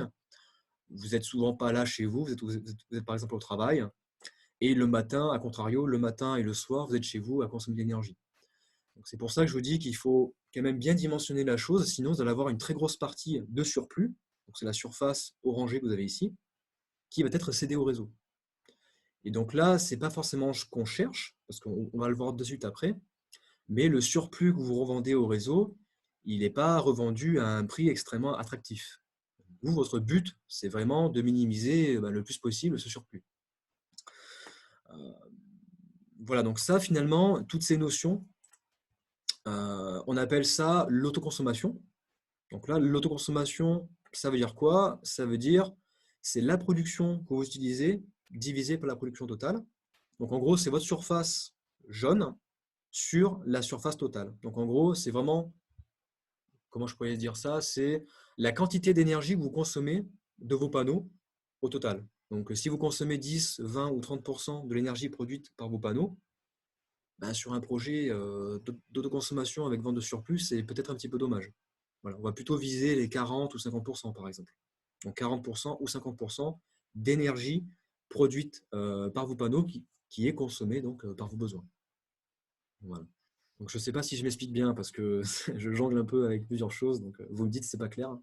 vous n'êtes souvent pas là chez vous, vous êtes par exemple au travail, et le matin, à contrario, le matin et le soir, vous êtes chez vous à consommer de l'énergie. C'est pour ça que je vous dis qu'il faut quand même bien dimensionner la chose, sinon vous allez avoir une très grosse partie de surplus, donc c'est la surface orangée que vous avez ici, qui va être cédée au réseau. Et donc là, ce n'est pas forcément ce qu'on cherche, parce qu'on va le voir de suite après, mais le surplus que vous revendez au réseau, il n'est pas revendu à un prix extrêmement attractif. Vous, votre but, c'est vraiment de minimiser le plus possible ce surplus. Voilà, donc ça, finalement, toutes ces notions, on appelle ça l'autoconsommation. Donc là, l'autoconsommation, ça veut dire quoi? Ça veut dire c'est la production que vous utilisez divisée par la production totale. Donc en gros, c'est votre surface jaune sur la surface totale. Donc en gros, c'est vraiment, comment je pourrais dire ça? C'est la quantité d'énergie que vous consommez de vos panneaux au total. Donc si vous consommez 10, 20 ou 30% de l'énergie produite par vos panneaux, ben, sur un projet d'autoconsommation avec vente de surplus, c'est peut-être un petit peu dommage. Voilà, on va plutôt viser les 40 ou 50% par exemple. Donc 40% ou 50% d'énergie produite par vos panneaux qui est consommée donc, par vos besoins. Voilà. Donc je ne sais pas si je m'explique bien parce que je jongle un peu avec plusieurs choses, donc vous me dites si c'est pas clair.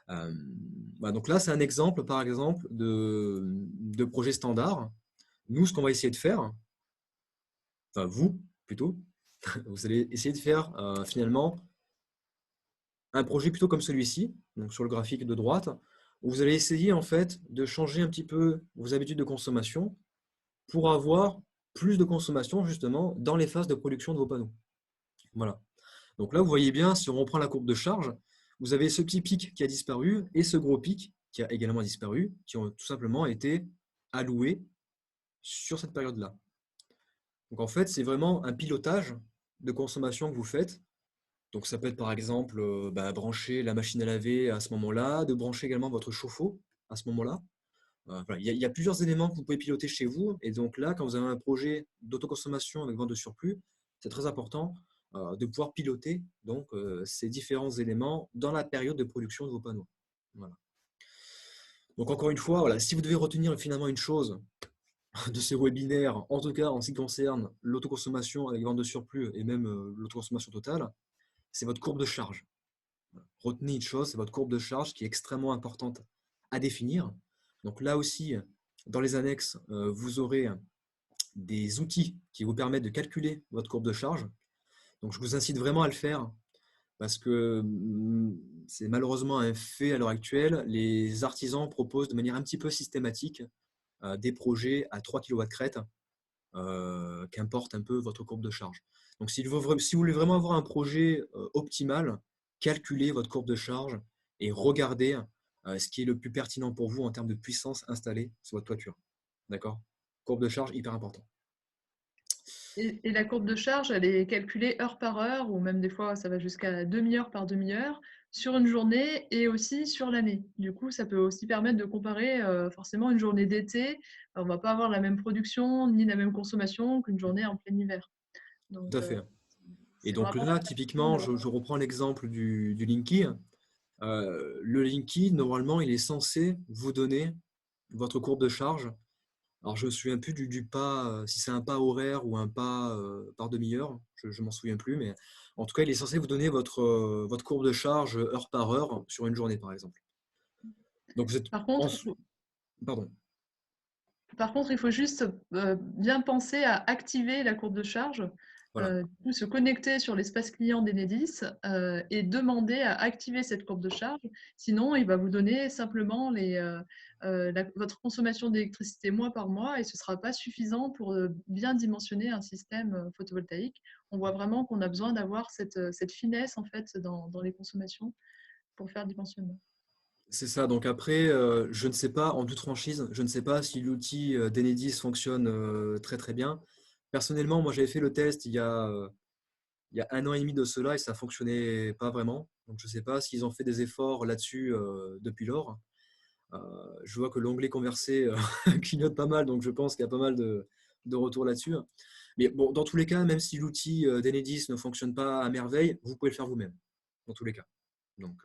Voilà, donc là, c'est un exemple, par exemple, de projet standard. Nous, ce qu'on va essayer de faire, enfin vous plutôt, vous allez essayer de faire finalement un projet plutôt comme celui-ci, donc sur le graphique de droite, où vous allez essayer en fait de changer un petit peu vos habitudes de consommation pour avoir plus de consommation justement dans les phases de production de vos panneaux. Voilà. Donc là, vous voyez bien, si on reprend la courbe de charge, vous avez ce petit pic qui a disparu et ce gros pic qui a également disparu, qui ont tout simplement été alloués sur cette période-là. Donc en fait, c'est vraiment un pilotage de consommation que vous faites. Donc ça peut être par exemple brancher la machine à laver à ce moment-là, de brancher également votre chauffe-eau à ce moment-là. Voilà, il y a plusieurs éléments que vous pouvez piloter chez vous. Et donc là, quand vous avez un projet d'autoconsommation avec vente de surplus, c'est très important de pouvoir piloter donc, ces différents éléments dans la période de production de vos panneaux. Voilà. Donc encore une fois, voilà, si vous devez retenir finalement une chose de ces webinaires, en tout cas en ce qui concerne l'autoconsommation avec vente de surplus et même l'autoconsommation totale, c'est votre courbe de charge. Retenez une chose, c'est votre courbe de charge qui est extrêmement importante à définir. Donc là aussi, dans les annexes, vous aurez des outils qui vous permettent de calculer votre courbe de charge. Donc je vous incite vraiment à le faire parce que c'est malheureusement un fait à l'heure actuelle. Les artisans proposent de manière un petit peu systématique des projets à 3 kW crête, qu'importe un peu votre courbe de charge. Donc si vous voulez vraiment avoir un projet optimal, calculez votre courbe de charge et regardez ce qui est le plus pertinent pour vous en termes de puissance installée sur votre toiture. D'accord? Courbe de charge, hyper important. Et la courbe de charge, elle est calculée heure par heure, ou même des fois, ça va jusqu'à demi-heure par demi-heure, sur une journée et aussi sur l'année. Du coup, ça peut aussi permettre de comparer forcément une journée d'été. On ne va pas avoir la même production ni la même consommation qu'une journée en plein hiver. Donc, Tout à fait. Et c'est donc vraiment là, important typiquement, d'avoir. je reprends l'exemple du Linky. Le Linky, normalement, il est censé vous donner votre courbe de charge. Alors, je ne me souviens plus du pas, si c'est un pas horaire ou un pas par demi-heure, je ne m'en souviens plus, mais en tout cas, il est censé vous donner votre courbe de charge heure par heure sur une journée, par exemple. Donc, vous êtes Par contre, Pardon. il faut juste bien penser à activer la courbe de charge, Voilà. du coup, se connecter sur l'espace client d'Enedis et demander à activer cette courbe de charge. Sinon, il va vous donner simplement votre consommation d'électricité mois par mois et ce ne sera pas suffisant pour bien dimensionner un système photovoltaïque. On voit vraiment qu'on a besoin d'avoir cette finesse en fait dans les consommations pour faire le dimensionnement. C'est ça. Donc après, je ne sais pas, en toute franchise, je ne sais pas si l'outil d'Enedis fonctionne très très bien. Personnellement, moi j'avais fait le test il y a 1 an et demi de cela et ça fonctionnait pas vraiment. Donc je ne sais pas s'ils ont fait des efforts là-dessus depuis lors. Je vois que l'onglet conversé clignote pas mal, donc je pense qu'il y a pas mal de retours là-dessus. Mais bon, dans tous les cas, même si l'outil d'Enedis ne fonctionne pas à merveille, vous pouvez le faire vous-même, dans tous les cas. Donc,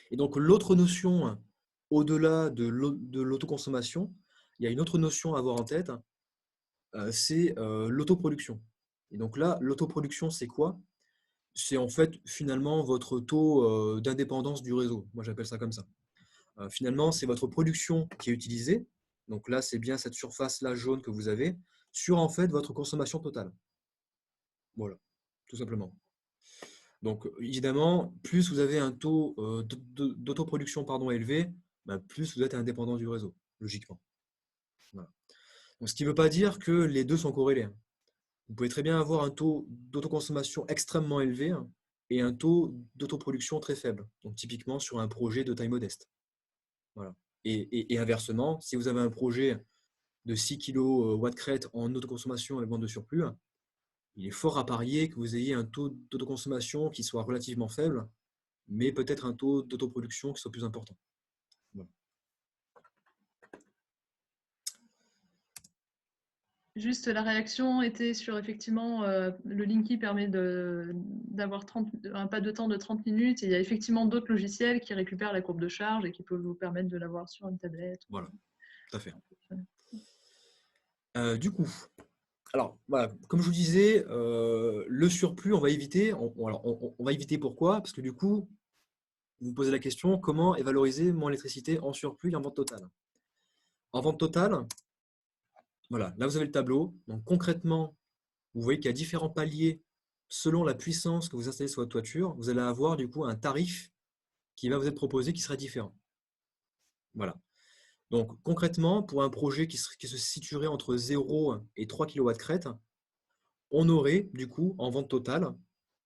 et donc l'autre notion, au-delà de l'autoconsommation, il y a une autre notion à avoir en tête, c'est l'autoproduction. Et donc là, l'autoproduction, c'est quoi? C'est en fait finalement votre taux d'indépendance du réseau. Moi, j'appelle ça comme ça. Finalement, c'est votre production qui est utilisée. Donc là, c'est bien cette surface-là jaune que vous avez sur en fait votre consommation totale. Voilà, tout simplement. Donc évidemment, plus vous avez un taux d'autoproduction élevé, ben, plus vous êtes indépendant du réseau, logiquement. Voilà. Donc, ce qui ne veut pas dire que les deux sont corrélés. Vous pouvez très bien avoir un taux d'autoconsommation extrêmement élevé et un taux d'autoproduction très faible. Donc typiquement sur un projet de taille modeste. Voilà. Et inversement, si vous avez un projet de 6 kW crête en autoconsommation avec vente de surplus, il est fort à parier que vous ayez un taux d'autoconsommation qui soit relativement faible, mais peut-être un taux d'autoproduction qui soit plus important. Voilà. Juste la réaction était sur effectivement le Linky permet d'avoir un pas de temps de 30 minutes et il y a effectivement d'autres logiciels qui récupèrent la courbe de charge et qui peuvent vous permettre de l'avoir sur une tablette. Voilà, tout à fait. Du coup, alors voilà, comme je vous disais, le surplus, on va éviter. On va éviter pourquoi? Parce que du coup, vous vous posez la question, comment est valorisée mon électricité en surplus et en vente totale? En vente totale, voilà, là vous avez le tableau. Donc concrètement, vous voyez qu'il y a différents paliers selon la puissance que vous installez sur votre toiture. Vous allez avoir du coup un tarif qui va vous être proposé qui sera différent. Voilà. Donc concrètement, pour un projet qui se situerait entre 0 et 3 kW crête, on aurait du coup en vente totale,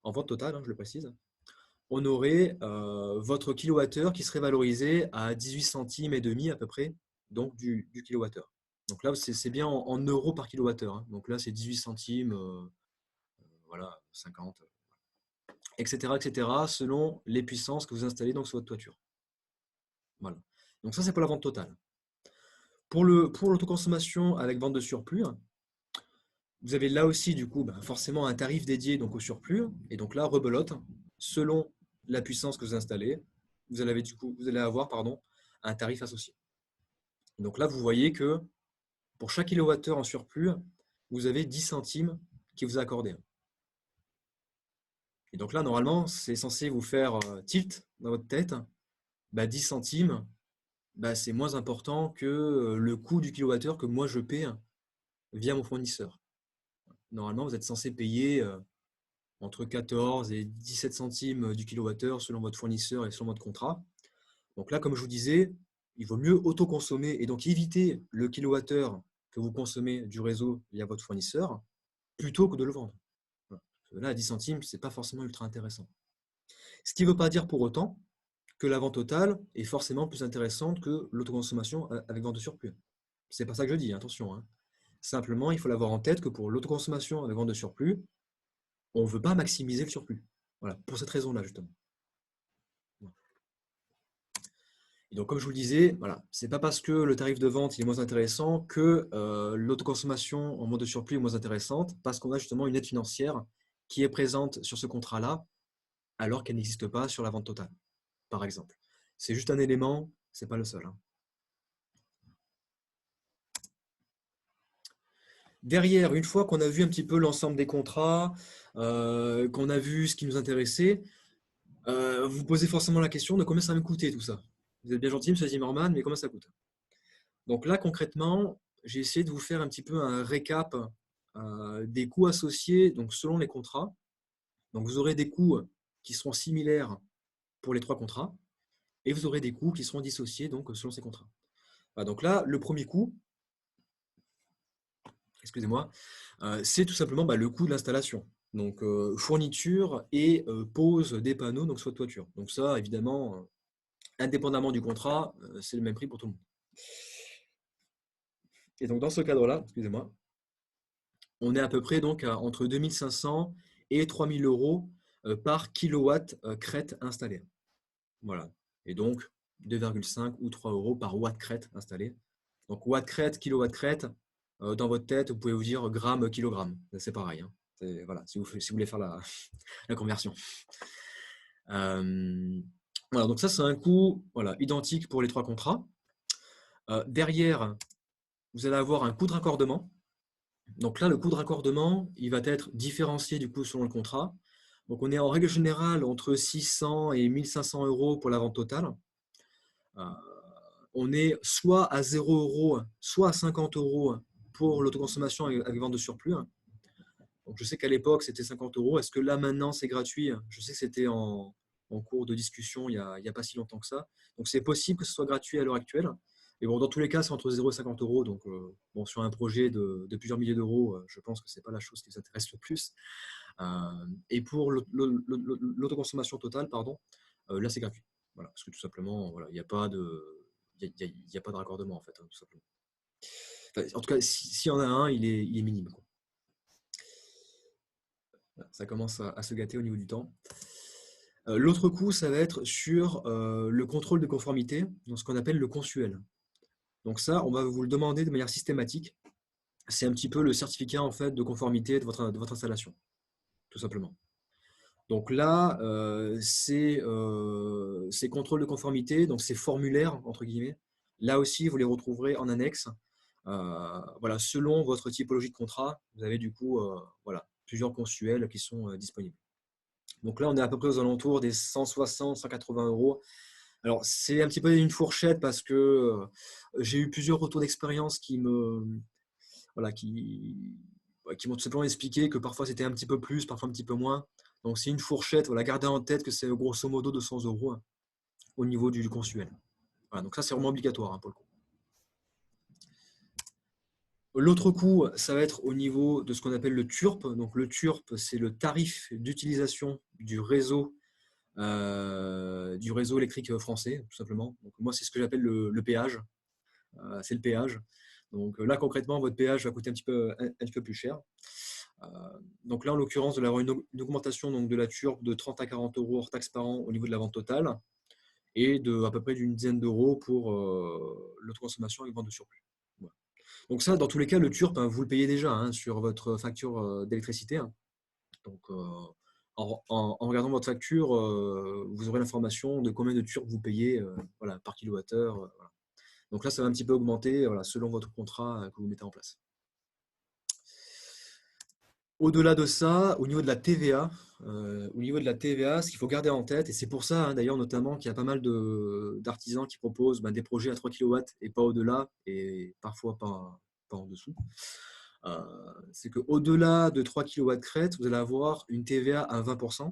hein, je le précise, on aurait votre kilowattheure qui serait valorisé à 18 centimes et demi à peu près, donc du kilowattheure. Donc là, c'est bien en euros par kilowattheure. Hein. Donc là, c'est 18 centimes, voilà, 50, etc., etc., selon les puissances que vous installez donc sur votre toiture. Voilà. Donc ça, c'est pour la vente totale. Pour l'autoconsommation avec vente de surplus, vous avez là aussi du coup forcément un tarif dédié donc au surplus. Et donc là, rebelote, selon la puissance que vous installez, vous allez avoir un tarif associé. Donc là, vous voyez que pour chaque kilowattheure en surplus, vous avez 10 centimes qui vous est accordé. Et donc là, normalement, c'est censé vous faire tilt dans votre tête. 10 centimes, c'est moins important que le coût du kilowattheure que moi je paie via mon fournisseur. Normalement, vous êtes censé payer entre 14 et 17 centimes du kilowattheure selon votre fournisseur et selon votre contrat. Donc là, comme je vous disais, il vaut mieux autoconsommer et donc éviter le kilowattheure que vous consommez du réseau via votre fournisseur plutôt que de le vendre. Voilà. Là, à 10 centimes, ce n'est pas forcément ultra intéressant. Ce qui ne veut pas dire pour autant que la vente totale est forcément plus intéressante que l'autoconsommation avec vente de surplus. Ce n'est pas ça que je dis, attention. Hein. Simplement, il faut l'avoir en tête que pour l'autoconsommation avec vente de surplus, on ne veut pas maximiser le surplus. Voilà, pour cette raison-là, justement. Et donc, comme je vous le disais, voilà, ce n'est pas parce que le tarif de vente est moins intéressant que l'autoconsommation en mode de surplus est moins intéressante, parce qu'on a justement une aide financière qui est présente sur ce contrat-là, alors qu'elle n'existe pas sur la vente totale, par exemple. C'est juste un élément, ce n'est pas le seul. Hein. Derrière, une fois qu'on a vu un petit peu l'ensemble des contrats, qu'on a vu ce qui nous intéressait, vous vous posez forcément la question de combien ça va me coûter tout ça. Vous êtes bien gentil, M. Zimmerman, mais combien ça coûte? Donc là, concrètement, j'ai essayé de vous faire un petit peu un récap des coûts associés donc selon les contrats. Donc vous aurez des coûts qui seront similaires pour les 3 contrats et vous aurez des coûts qui seront dissociés donc selon ces contrats. Voilà, donc là, le premier coût, excusez-moi, c'est tout simplement le coût de l'installation. Donc fourniture et pose des panneaux donc sur votre toiture. Donc ça, évidemment, indépendamment du contrat, c'est le même prix pour tout le monde. Et donc dans ce cadre-là, excusez-moi, on est à peu près donc entre 2500 et 3000 euros par kilowatt crête installée. Voilà. Et donc 2,5 ou 3 euros par watt crête installé. Donc watt crête, kilowatt crête, dans votre tête, vous pouvez vous dire gramme, kilogramme. C'est pareil. Hein. Voilà, si vous voulez faire la, la conversion. Voilà, donc ça c'est un coût identique pour les 3 contrats. Derrière, vous allez avoir un coût de raccordement. Donc là, le coût de raccordement, il va être différencié du coup selon le contrat. Donc on est en règle générale entre 600 et 1500 euros pour la vente totale. On est soit à 0 euros, soit à 50 euros pour l'autoconsommation avec vente de surplus. Donc je sais qu'à l'époque, c'était 50 euros. Est-ce que là, maintenant, c'est gratuit? Je sais que c'était en cours de discussion il n'y a pas si longtemps que ça. Donc c'est possible que ce soit gratuit à l'heure actuelle. Et bon, dans tous les cas, c'est entre 0 et 50 euros. Donc, bon, sur un projet de plusieurs milliers d'euros, je pense que ce n'est pas la chose qui vous intéresse le plus. Et pour l'autoconsommation totale, pardon, là, c'est gratuit. Voilà, parce que tout simplement, voilà, il n'y a pas de, il y a pas de raccordement, en fait, hein, tout simplement. Enfin, en tout cas, s'il y en a un, il est minime, quoi. Ça commence à se gâter au niveau du temps. L'autre coût, ça va être sur le contrôle de conformité, dans ce qu'on appelle le consuel. Donc ça, on va vous le demander de manière systématique. C'est un petit peu le certificat en fait de conformité de votre installation, tout simplement. Donc là, ces contrôles de conformité, donc ces formulaires, entre guillemets, là aussi, vous les retrouverez en annexe. Voilà, selon votre typologie de contrat, vous avez du coup voilà, plusieurs consuels qui sont disponibles. Donc là, on est à peu près aux alentours des 160, 180 euros. Alors, c'est un petit peu une fourchette parce que j'ai eu plusieurs retours d'expérience voilà, qui m'ont tout simplement expliqué que parfois c'était un petit peu plus, parfois un petit peu moins. Donc, c'est une fourchette. Voilà, gardez en tête que c'est grosso modo 200 euros hein, au niveau du consuel. Voilà, donc ça, c'est vraiment obligatoire hein, pour le coup. L'autre coût, ça va être au niveau de ce qu'on appelle le TURP. Donc, le TURP, c'est le tarif d'utilisation du réseau électrique français, tout simplement. Donc, moi, c'est ce que j'appelle le péage. C'est le péage. Donc là, concrètement, votre péage va coûter un petit peu plus cher. Donc là, en l'occurrence, vous allez avoir une augmentation donc, de la TURP de 30 à 40 euros hors taxe par an au niveau de la vente totale et de à peu près d'une dizaine d'euros pour l'autoconsommation et vente de surplus. Voilà. Donc ça, dans tous les cas, le TURP, hein, vous le payez déjà hein, sur votre facture d'électricité. Hein. Donc en regardant votre facture, vous aurez l'information de combien de TURP vous payez voilà, par kilowattheure. Voilà. Donc là, ça va un petit peu augmenter voilà, selon votre contrat que vous mettez en place. Au-delà de ça, au niveau de la TVA, ce qu'il faut garder en tête, et c'est pour ça hein, d'ailleurs notamment qu'il y a pas mal d'artisans qui proposent des projets à 3 kW et pas au-delà, et parfois pas en dessous, c'est qu'au-delà de 3 kW crête, vous allez avoir une TVA à 20%,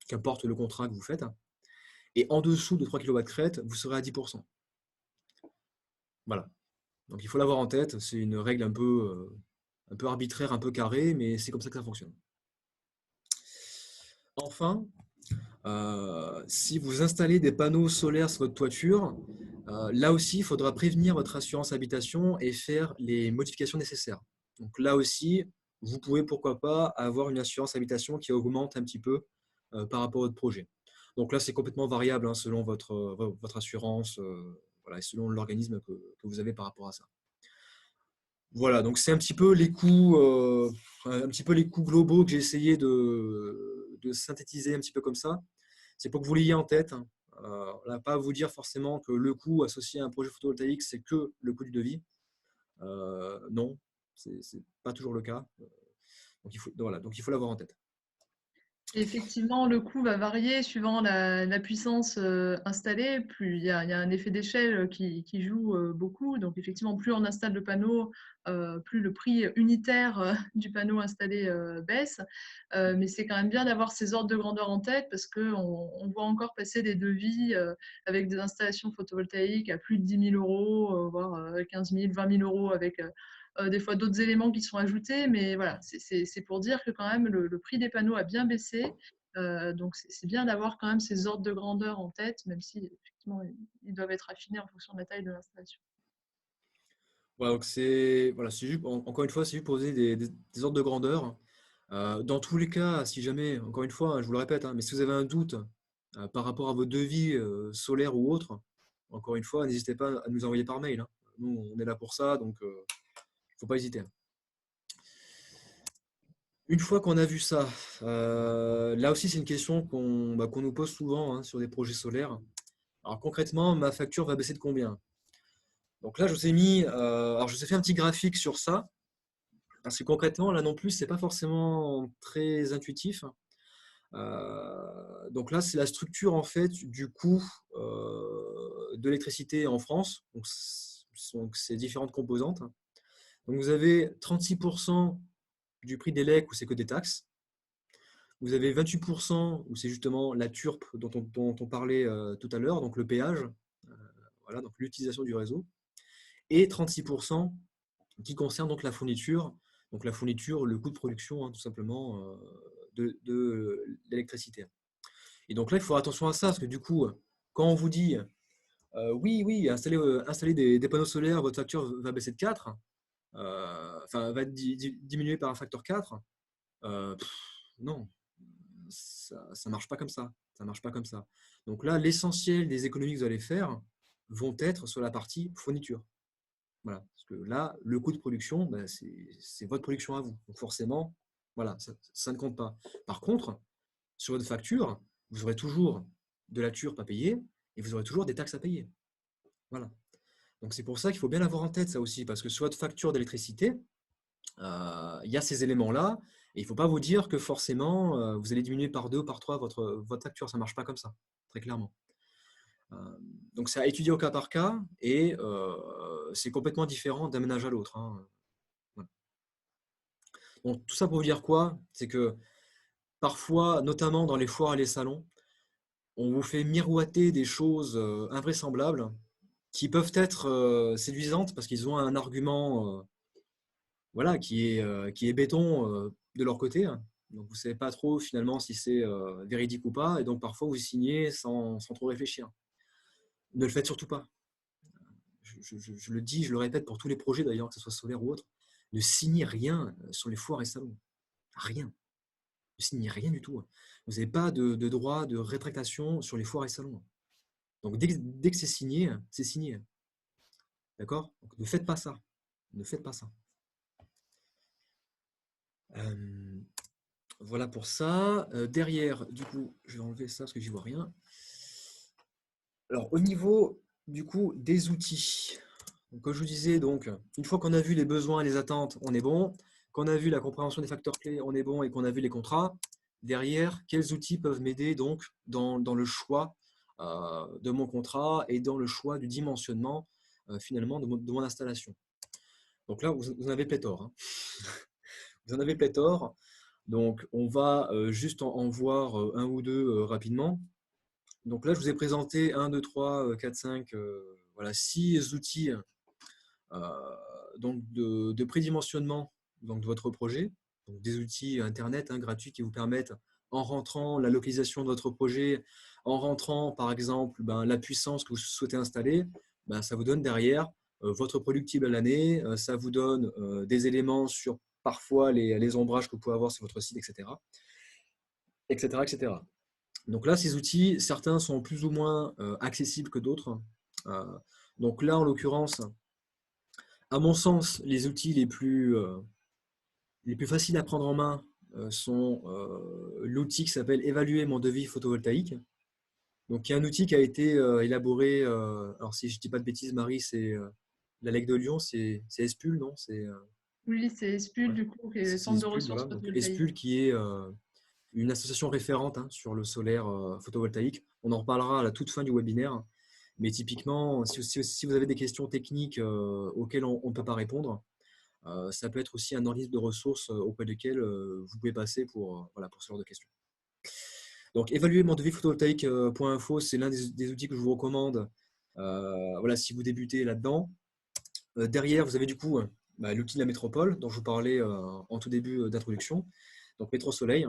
qu'importe le contrat que vous faites, et en dessous de 3 kW crête, vous serez à 10%. Voilà. Donc il faut l'avoir en tête, c'est une règle un peu arbitraire, un peu carrée, mais c'est comme ça que ça fonctionne. Enfin, si vous installez des panneaux solaires sur votre toiture, là aussi, il faudra prévenir votre assurance habitation et faire les modifications nécessaires. Donc là aussi, vous pouvez pourquoi pas avoir une assurance habitation qui augmente un petit peu par rapport à votre projet. Donc là, c'est complètement variable hein, selon votre assurance voilà, et selon l'organisme que vous avez par rapport à ça. Voilà, donc c'est un petit peu les coûts globaux que j'ai essayé de synthétiser un petit peu comme ça. C'est pour que vous l'ayez en tête. Hein. On n'a pas à vous dire forcément que le coût associé à un projet photovoltaïque, c'est que le coût du devis. Non, c'est pas toujours le cas. Donc il faut l'avoir en tête. Effectivement, le coût va varier suivant la puissance installée. Plus il y a un effet d'échelle qui joue beaucoup. Donc, effectivement, plus on installe de panneaux, plus le prix unitaire du panneau installé baisse. Mais c'est quand même bien d'avoir ces ordres de grandeur en tête parce qu'on voit encore passer des devis avec des installations photovoltaïques à plus de 10 000 euros, voire 15 000, 20 000 euros avec des fois d'autres éléments qui sont ajoutés, mais voilà, c'est pour dire que quand même le prix des panneaux a bien baissé. Donc c'est bien d'avoir quand même ces ordres de grandeur en tête, même si effectivement ils doivent être affinés en fonction de la taille de l'installation. Voilà, donc voilà, juste, encore une fois, c'est juste poser des ordres de grandeur. Dans tous les cas, si jamais, encore une fois, hein, je vous le répète, hein, mais si vous avez un doute par rapport à vos devis solaires ou autres, encore une fois, n'hésitez pas à nous envoyer par mail. Hein. Nous, on est là pour ça, donc il ne faut pas hésiter. Hein. Une fois qu'on a vu ça, là aussi c'est une question qu'on nous pose souvent hein, sur des projets solaires. Alors concrètement, ma facture va baisser de combien? Donc là, je vous ai mis, alors je vous ai fait un petit graphique sur ça, parce que concrètement, là non plus, c'est pas forcément très intuitif. Donc là, c'est la structure en fait du coût de l'électricité en France. Donc c'est différentes composantes. Donc vous avez 36% du prix des legs où c'est que des taxes. Vous avez 28% où c'est justement la TURP dont on parlait tout à l'heure, donc le péage, voilà, donc l'utilisation du réseau, et 36% qui concerne donc la fourniture. Donc la fourniture, le coût de production, hein, tout simplement, de l'électricité. Et donc là, il faut faire attention à ça, parce que du coup, quand on vous dit oui, oui, installez des panneaux solaires, votre facture va baisser de 4, enfin, va diminuer par un facteur 4, non, ça ne marche pas comme ça. Ça marche pas comme ça. Donc là, l'essentiel des économies que vous allez faire vont être sur la partie fourniture. Voilà. Parce que là, le coût de production, ben, c'est votre production à vous. Donc forcément, voilà, ça ne compte pas. Par contre, sur votre facture, vous aurez toujours de la TURP à payer et vous aurez toujours des taxes à payer. Voilà. Donc c'est pour ça qu'il faut bien avoir en tête ça aussi, parce que sur votre facture d'électricité, il y a ces éléments-là, et il ne faut pas vous dire que forcément, vous allez diminuer par 2 ou par 3 votre facture. Ça ne marche pas comme ça, très clairement. Euh, donc c'est à étudier au cas par cas, et c'est complètement différent d'un ménage à l'autre, hein. Voilà. Donc tout ça pour vous dire quoi? C'est que parfois, notamment dans les foires et les salons, on vous fait miroiter des choses invraisemblables qui peuvent être séduisantes parce qu'ils ont un argument voilà, qui est béton de leur côté, hein. Donc vous ne savez pas trop finalement si c'est véridique ou pas, et donc parfois vous signez sans trop réfléchir. Ne le faites surtout pas. Je le dis, je le répète pour tous les projets d'ailleurs, que ce soit solaire ou autre, ne signez rien sur les foires et salons. Rien. Ne signez rien du tout. Vous n'avez pas de droit de rétractation sur les foires et salons. Donc dès que c'est signé, c'est signé. D'accord? Donc ne faites pas ça. Ne faites pas ça. Voilà pour ça. Derrière, du coup, je vais enlever ça parce que j'y vois rien. Alors, au niveau du coup des outils, donc, comme je vous disais, donc, une fois qu'on a vu les besoins et les attentes, on est bon. Qu'on a vu la compréhension des facteurs clés, on est bon, et qu'on a vu les contrats. Derrière, quels outils peuvent m'aider donc dans le choix de mon contrat et dans le choix du dimensionnement finalement de mon installation. Donc là, vous en avez pléthore, hein. Vous en avez pléthore. Donc, on va juste en voir un ou deux rapidement. Donc là, je vous ai présenté 1, 2, 3, 4, 5, voilà, 6 outils donc de prédimensionnement donc de votre projet. Donc des outils Internet gratuits qui vous permettent, en rentrant la localisation de votre projet, en rentrant par exemple la puissance que vous souhaitez installer, ça vous donne derrière votre productible à l'année, ça vous donne des éléments sur parfois les ombrages que vous pouvez avoir sur votre site, etc. etc., etc. Donc là, ces outils, certains sont plus ou moins accessibles que d'autres. Euh, donc là, en l'occurrence, à mon sens, les outils les plus faciles à prendre en main sont l'outil qui s'appelle Évaluer mon devis photovoltaïque. Donc, il y a un outil qui a été élaboré, alors si je ne dis pas de bêtises, Marie, c'est la LEC de Lyon, c'est Espul, non? Oui, c'est SPUL, Ouais, du coup, qui est le c'est Centre de Espul, ressources voilà. Donc, photovoltaïques. Espul qui est une association référente sur le solaire photovoltaïque. On en reparlera à la toute fin du webinaire. Mais typiquement, si vous avez des questions techniques auxquelles on ne peut pas répondre, ça peut être aussi un organisme de ressources auprès duquel vous pouvez passer voilà, pour ce genre de questions. Donc, évaluer mon devis photovoltaïque.info, c'est l'un des outils que je vous recommande voilà, si vous débutez là-dedans. Derrière, vous avez du coup l'outil de la métropole dont je vous parlais en tout début d'introduction. Donc, Métro Soleil,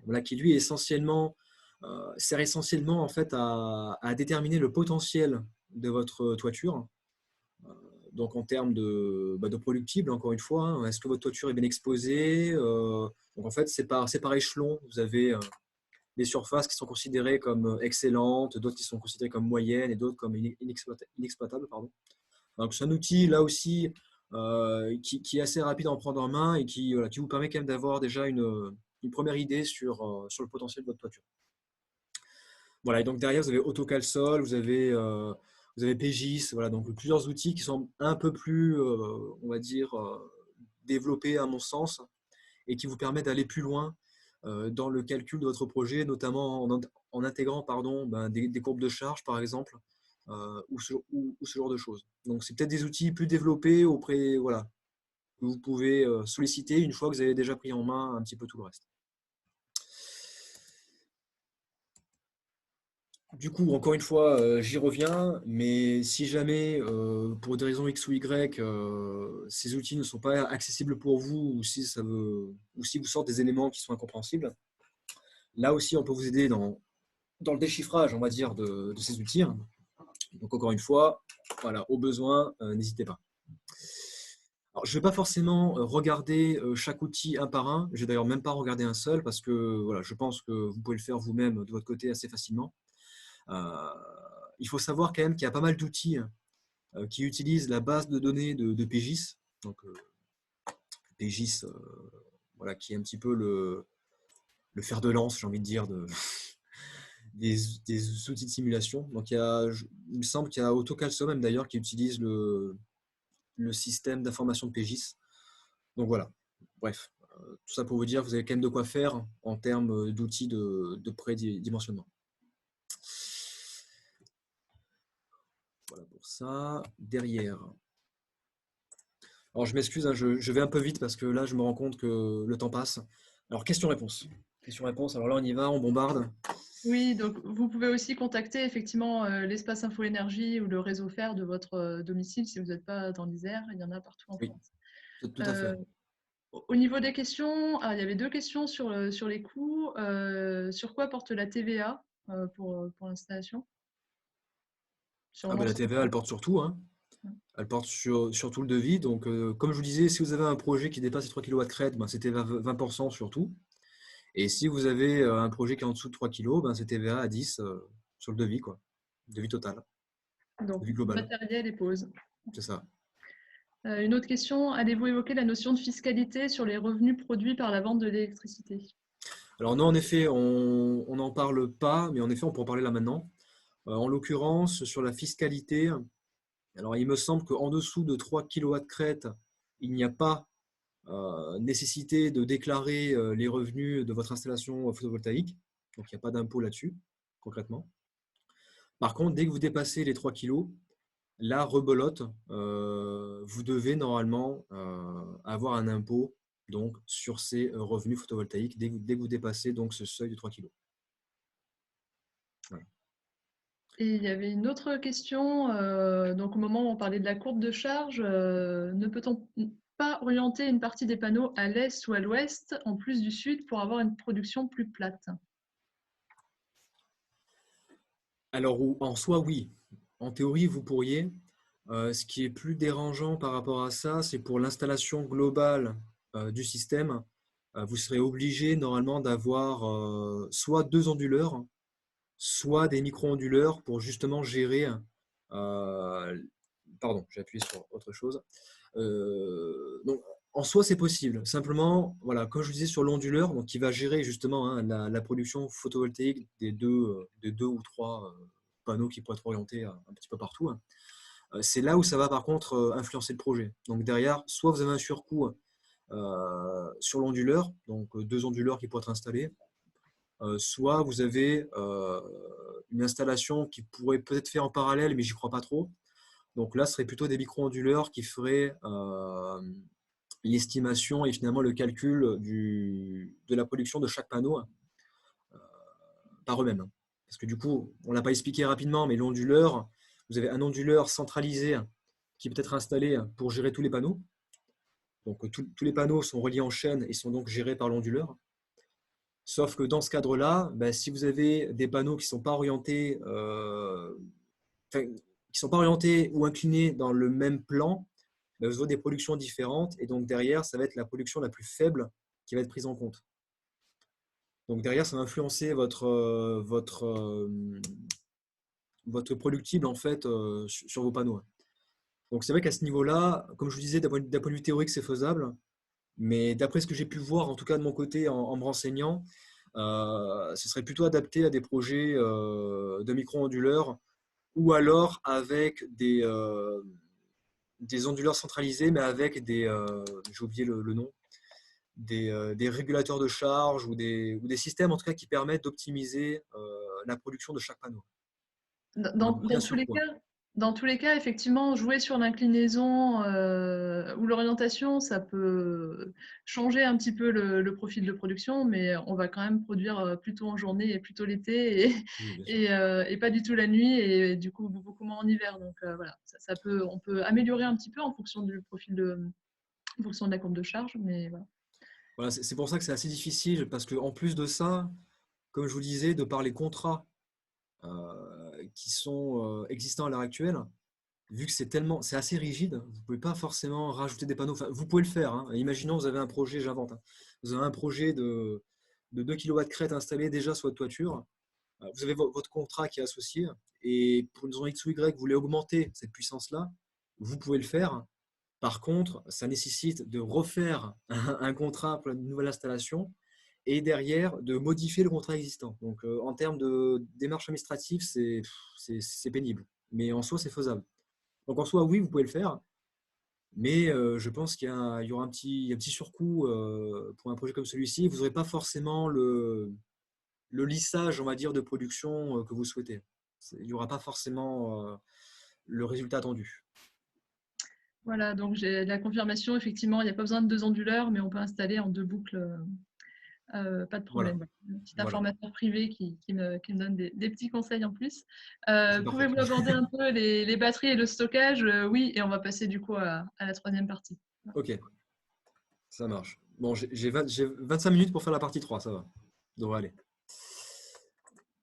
voilà, qui lui sert essentiellement en fait à déterminer le potentiel de votre toiture. Donc en termes de productible, encore une fois, hein, est-ce que votre toiture est bien exposée? Donc en fait, c'est par échelon. Vous avez des surfaces qui sont considérées comme excellentes, d'autres qui sont considérées comme moyennes et d'autres comme inexploitables. Pardon. Donc c'est un outil là aussi qui est assez rapide à en prendre en main et voilà, qui vous permet quand même d'avoir déjà une première idée sur le potentiel de votre toiture. Voilà, et donc derrière, vous avez AutoCalSol, vous avez PGIS, voilà, donc plusieurs outils qui sont un peu plus, on va dire, développés à mon sens, et qui vous permettent d'aller plus loin dans le calcul de votre projet, notamment en intégrant pardon, des courbes de charge, par exemple, ou ce genre de choses. Donc, c'est peut-être des outils plus développés voilà, que vous pouvez solliciter une fois que vous avez déjà pris en main un petit peu tout le reste. Du coup, encore une fois, j'y reviens, mais si jamais, pour des raisons X ou Y, ces outils ne sont pas accessibles pour vous, ou si vous sortent des éléments qui sont incompréhensibles, là aussi, on peut vous aider dans le déchiffrage, on va dire, de ces outils. Donc, encore une fois, voilà, au besoin, n'hésitez pas. Alors, je ne vais pas forcément regarder chaque outil un par un. Je vais d'ailleurs même pas regarder un seul parce que voilà, je pense que vous pouvez le faire vous-même de votre côté assez facilement. Euh, il faut savoir quand même qu'il y a pas mal d'outils qui utilisent la base de données de PGIS. Donc, PGIS, voilà, qui est un petit peu le fer de lance, j'ai envie de dire, des outils de simulation. Donc, il me semble qu'il y a AutoCalso même d'ailleurs qui utilise le système d'information de PGIS. Donc voilà, bref, tout ça pour vous dire, vous avez quand même de quoi faire en termes d'outils de prédimensionnement. Voilà pour ça. Derrière. Alors je m'excuse, hein, je vais un peu vite parce que là je me rends compte que le temps passe. Alors question-réponse. Question-réponse, alors là on y va, on bombarde. Oui, donc vous pouvez aussi contacter effectivement l'espace Info Énergie ou le réseau fer de votre domicile si vous n'êtes pas dans l'Isère, il y en a partout en Oui, France. tout à fait. Euh, Au niveau des questions, il y avait deux questions sur les coûts. Sur quoi porte la TVA pour l'installation? Sur Ah ben la l'ensemble. TVA elle porte sur tout, hein. Elle porte sur tout le devis. Donc comme je vous disais, si vous avez un projet qui dépasse les 3 kW de crête, ben, c'est TVA 20% sur tout. Et si vous avez un projet qui est en dessous de 3 kg, ben, c'est TVA à 10 sur le devis, quoi. Devis total, Donc devis global, matériel et pause. c'est ça. Une autre question, allez-vous évoquer la notion de fiscalité sur les revenus produits par la vente de l'électricité? Alors non, en effet, on n'en parle pas, mais en effet, on peut en parler là maintenant. En l'occurrence, sur la fiscalité, alors il me semble qu'en dessous de 3 kW crête, il n'y a pas nécessité de déclarer les revenus de votre installation photovoltaïque. Donc il n'y a pas d'impôt là-dessus, concrètement. Par contre, dès que vous dépassez les 3 kg, là, rebelote, vous devez normalement avoir un impôt donc, sur ces revenus photovoltaïques dès que vous dépassez donc, ce seuil de 3 kg. Voilà. Et il y avait une autre question, donc au moment où on parlait de la courbe de charge, ne peut-on pas orienter une partie des panneaux à l'est ou à l'ouest en plus du sud pour avoir une production plus plate? Alors, en soi, oui. En théorie, vous pourriez. Ce qui est plus dérangeant par rapport à ça, c'est pour l'installation globale du système. Vous serez obligé normalement d'avoir soit deux onduleurs, soit des micro-onduleurs pour justement gérer. euh, Pardon, j'ai appuyé sur autre chose. Donc, en soi, c'est possible. Simplement, voilà, comme je vous disais sur l'onduleur, donc qui va gérer justement hein, la production photovoltaïque des deux ou trois panneaux qui pourraient être orientés un petit peu partout, hein. C'est là où ça va par contre influencer le projet. Donc derrière, soit vous avez un surcoût sur l'onduleur, donc deux onduleurs qui pourraient être installés, soit vous avez une installation qui pourrait peut-être faire en parallèle, mais j'y crois pas trop. Donc là, ce serait plutôt des micro-onduleurs qui feraient l'estimation et finalement le calcul de la production de chaque panneau par eux-mêmes. Parce que du coup, on ne l'a pas expliqué rapidement, mais l'onduleur, vous avez un onduleur centralisé qui peut être installé pour gérer tous les panneaux. Donc tous les panneaux sont reliés en chaîne et sont donc gérés par l'onduleur. Sauf que dans ce cadre-là, si vous avez des panneaux qui ne sont pas orientés, sont pas orientés ou inclinés dans le même plan, vous aurez des productions différentes et donc derrière, ça va être la production la plus faible qui va être prise en compte. Donc derrière, ça va influencer votre productible en fait sur vos panneaux. Donc c'est vrai qu'à ce niveau-là, comme je vous disais, d'un point de vue théorique, c'est faisable. Mais d'après ce que j'ai pu voir, en tout cas de mon côté, en me renseignant, ce serait plutôt adapté à des projets de micro-onduleurs ou alors avec des onduleurs centralisés, mais avec j'ai oublié le nom, des régulateurs de charge ou des systèmes en tout cas qui permettent d'optimiser la production de chaque panneau. Dans, Donc dans bien tous sûr les quoi. cas, dans tous les cas, effectivement, jouer sur l'inclinaison, où l'orientation, ça peut changer un petit peu le profil de production, mais on va quand même produire plutôt en journée et plutôt l'été Oui, bien sûr. et pas du tout la nuit et du coup beaucoup moins en hiver. Donc voilà, on peut améliorer un petit peu en fonction du profil en fonction de la courbe de charge, mais voilà. Voilà, c'est pour ça que c'est assez difficile, parce qu'en plus de ça, comme je vous disais, de par les contrats qui sont existants à l'heure actuelle, vu que c'est assez rigide, vous ne pouvez pas forcément rajouter des panneaux. Enfin, vous pouvez le faire, hein. Imaginons, vous avez un projet, j'invente, hein. Vous avez un projet de 2 kW crête installé déjà sur votre toiture. Vous avez votre contrat qui est associé, et pour une raison X ou Y, vous voulez augmenter cette puissance-là, vous pouvez le faire. Par contre, ça nécessite de refaire un contrat pour une nouvelle installation et derrière de modifier le contrat existant. Donc, en termes de démarche administrative, c'est pénible. Mais en soi, c'est faisable. Donc, en soi, oui, vous pouvez le faire. Mais je pense qu'il y aura un petit surcoût pour un projet comme celui-ci. Vous n'aurez pas forcément le lissage, on va dire, de production que vous souhaitez. Il n'y aura pas forcément le résultat attendu. Voilà, donc j'ai la confirmation, effectivement, il n'y a pas besoin de 2 onduleurs, mais on peut installer en 2 boucles, pas de Voilà, problème. Un petit voilà. informateur privé qui me donne des petits conseils en plus. C'est parfait. Pouvez-vous aborder un peu les batteries et le stockage? Oui, et on va passer du coup à la troisième partie. Ok, ça marche. Bon, j'ai 25 minutes pour faire la partie 3, ça va. Devrait aller.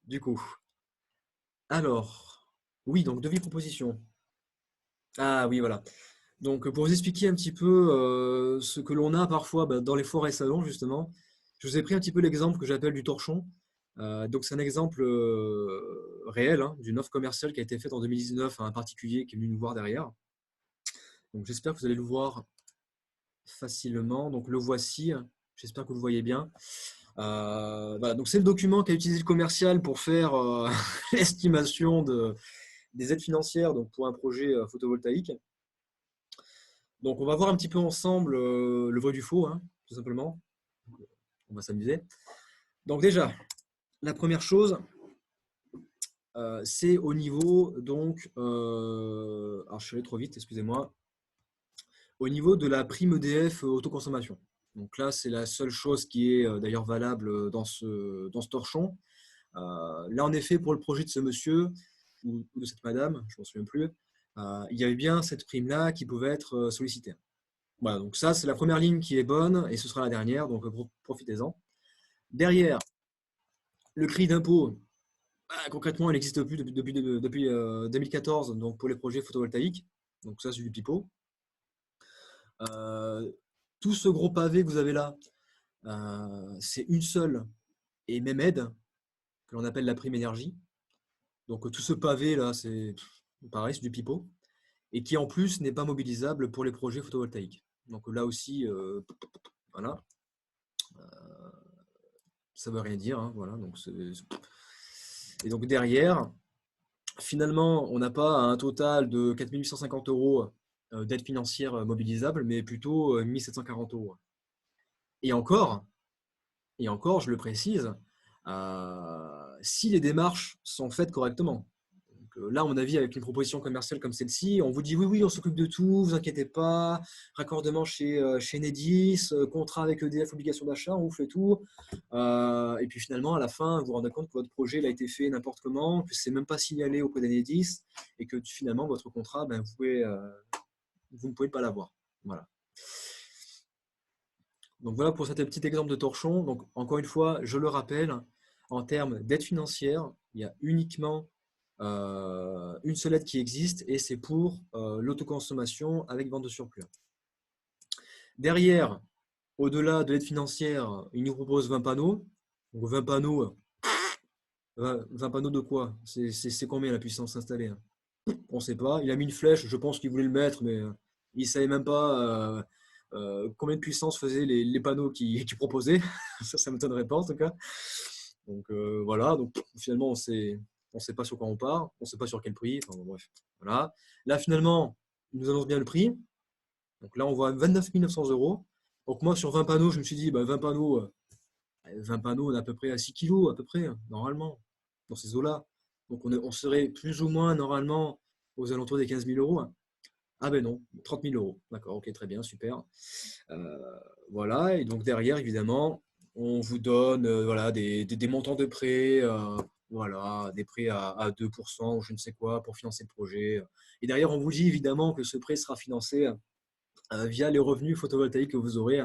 Du coup, alors, oui, donc devis proposition. Ah oui, voilà. Donc, pour vous expliquer un petit peu ce que l'on a parfois dans les forêts salons, justement, je vous ai pris un petit peu l'exemple que j'appelle du torchon. Donc, c'est un exemple réel, hein, d'une offre commerciale qui a été faite en 2019 à un particulier qui est venu nous voir derrière. Donc, j'espère que vous allez le voir facilement. Donc, le voici. J'espère que vous le voyez bien. Voilà. Donc, c'est le document qu'a utilisé le commercial pour faire l'estimation des aides financières donc, pour un projet photovoltaïque. Donc, on va voir un petit peu ensemble le vrai du faux, hein, tout simplement. On va s'amuser. Donc, déjà, la première chose, c'est au niveau, donc, alors je suis allé trop vite, excusez-moi, au niveau de la prime EDF autoconsommation. Donc là, c'est la seule chose qui est d'ailleurs valable dans ce torchon. Là, en effet, pour le projet de ce monsieur ou de cette madame, je ne m'en souviens plus, il y avait bien cette prime-là qui pouvait être sollicitée. Voilà, donc ça, c'est la première ligne qui est bonne et ce sera la dernière, donc profitez-en. Derrière, le crédit d'impôt, concrètement, il n'existe plus depuis 2014 donc pour les projets photovoltaïques. Donc ça, c'est du pipeau. Tout ce gros pavé que vous avez là, c'est une seule et même aide que l'on appelle la prime énergie. Donc tout ce pavé là, c'est pareil, c'est du pipeau et qui en plus n'est pas mobilisable pour les projets photovoltaïques. Donc là aussi, voilà, ça veut rien dire, hein, voilà. Donc et donc derrière, finalement, on n'a pas un total de 4 850 € d'aide financière mobilisable, mais plutôt 1 740 €. Et encore, et encore, je le précise, si les démarches sont faites correctement. Donc, là, à mon avis, avec une proposition commerciale comme celle-ci, on vous dit oui, oui, on s'occupe de tout, vous inquiétez pas, raccordement chez Enedis, contrat avec EDF, obligation d'achat, on vous fait tout. Et puis finalement, à la fin, vous vous rendez compte que votre projet il a été fait n'importe comment, que c'est même pas signalé auprès d'Enedis, et que finalement, votre contrat, ben, vous ne pouvez pas l'avoir. Voilà. Donc voilà pour cet petit exemple de torchon. Donc encore une fois, je le rappelle, en termes d'aide financière, il y a uniquement une seule aide qui existe et c'est pour l'autoconsommation avec vente de surplus. Derrière, au-delà de l'aide financière, il nous propose 20 panneaux. Donc 20 panneaux, 20 panneaux de quoi? C'est combien la puissance installée, hein? On ne sait pas. Il a mis une flèche, je pense qu'il voulait le mettre, mais il ne savait même pas combien de puissance faisaient les panneaux qu'il proposait. Ça ne m'étonnerait pas en tout cas. Donc voilà, donc finalement on sait pas sur quoi on part, on ne sait pas sur quel prix, enfin, bon, bref. Voilà. Là finalement, il nous annonce bien le prix. Donc là on voit 29 900 €. Donc moi sur 20 panneaux, je me suis dit, 20 panneaux, on est à peu près à 6 kilos, à peu près, normalement, dans ces eaux-là. Donc on serait plus ou moins normalement aux alentours des 15 000 €. Ah ben non, 30 000 euros. D'accord, ok, très bien, super. Euh, voilà, et donc derrière, évidemment, on vous donne voilà, des montants de prêts, voilà, des prêts à 2% ou je ne sais quoi pour financer le projet. Et derrière, on vous dit évidemment que ce prêt sera financé via les revenus photovoltaïques que vous aurez.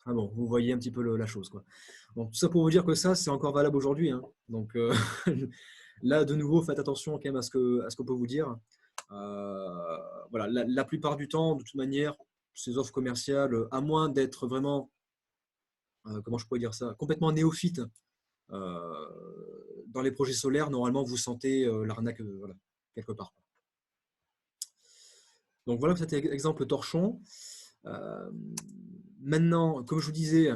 Ah bon, vous voyez un petit peu la chose, quoi. Donc, tout ça pour vous dire que ça, c'est encore valable aujourd'hui, hein. Donc là, de nouveau, faites attention quand même à ce qu'on peut vous dire. Voilà, la plupart du temps, de toute manière, ces offres commerciales, à moins d'être vraiment, comment je pourrais dire ça, complètement néophyte euh, dans les projets solaires, normalement, vous sentez l'arnaque voilà, quelque part. Donc voilà pour cet exemple torchon. Euh, Maintenant, comme je vous disais,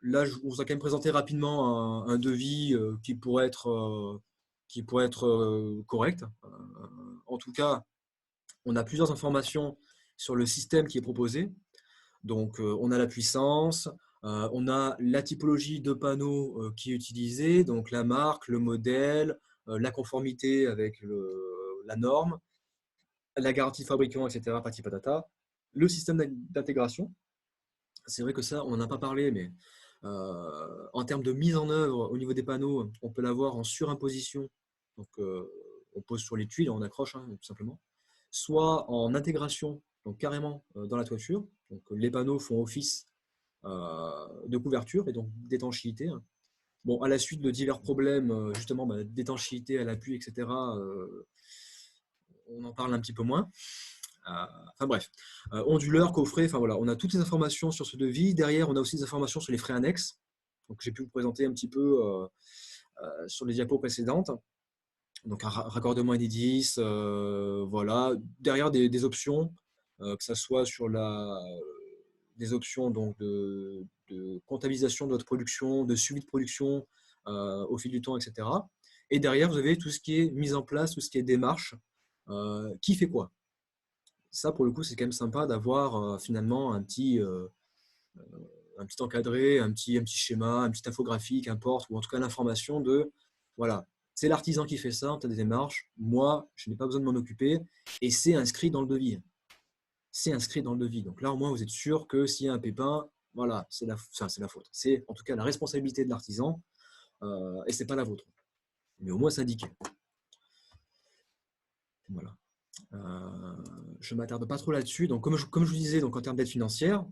là, je vous ai quand même présenté rapidement un devis qui pourrait être correct. En tout cas, on a plusieurs informations sur le système qui est proposé. Donc, on a la puissance, on a la typologie de panneaux qui est utilisée, donc la marque, le modèle, la conformité avec la norme, la garantie fabricant, etc. Pati patata. Le système d'intégration, c'est vrai que ça, on n'en a pas parlé, mais en termes de mise en œuvre au niveau des panneaux, on peut l'avoir en surimposition. Donc, on pose sur les tuiles, on accroche hein, tout simplement. Soit en intégration, donc carrément dans la toiture. Donc, les panneaux font office de couverture et donc d'étanchéité, hein. Bon, à la suite de divers problèmes, justement, d'étanchéité à l'appui, etc., on en parle un petit peu moins. Enfin bref, onduleur, coffret, enfin voilà, on a toutes les informations sur ce devis. Derrière, on a aussi des informations sur les frais annexes. Donc j'ai pu vous présenter un petit peu sur les diapos précédentes. Donc un raccordement Enedis, voilà. Derrière des options, que ce soit sur des options donc de comptabilisation de votre production, de suivi de production au fil du temps, etc. Et derrière, vous avez tout ce qui est mise en place, tout ce qui est démarche, qui fait quoi. Ça, pour le coup, c'est quand même sympa d'avoir finalement un petit encadré, un petit schéma, un petit infographique, importe, ou en tout cas l'information de, voilà, c'est l'artisan qui fait ça, tu as des démarches, moi, je n'ai pas besoin de m'en occuper, et c'est inscrit dans le devis. C'est inscrit dans le devis. Donc là, au moins, vous êtes sûr que s'il y a un pépin, voilà, c'est la faute. C'est en tout cas la responsabilité de l'artisan, et c'est pas la vôtre. Mais au moins, c'est indiqué. Voilà. Je ne m'attarde pas trop là-dessus. Donc, comme je vous disais, donc, en termes d'aide financière,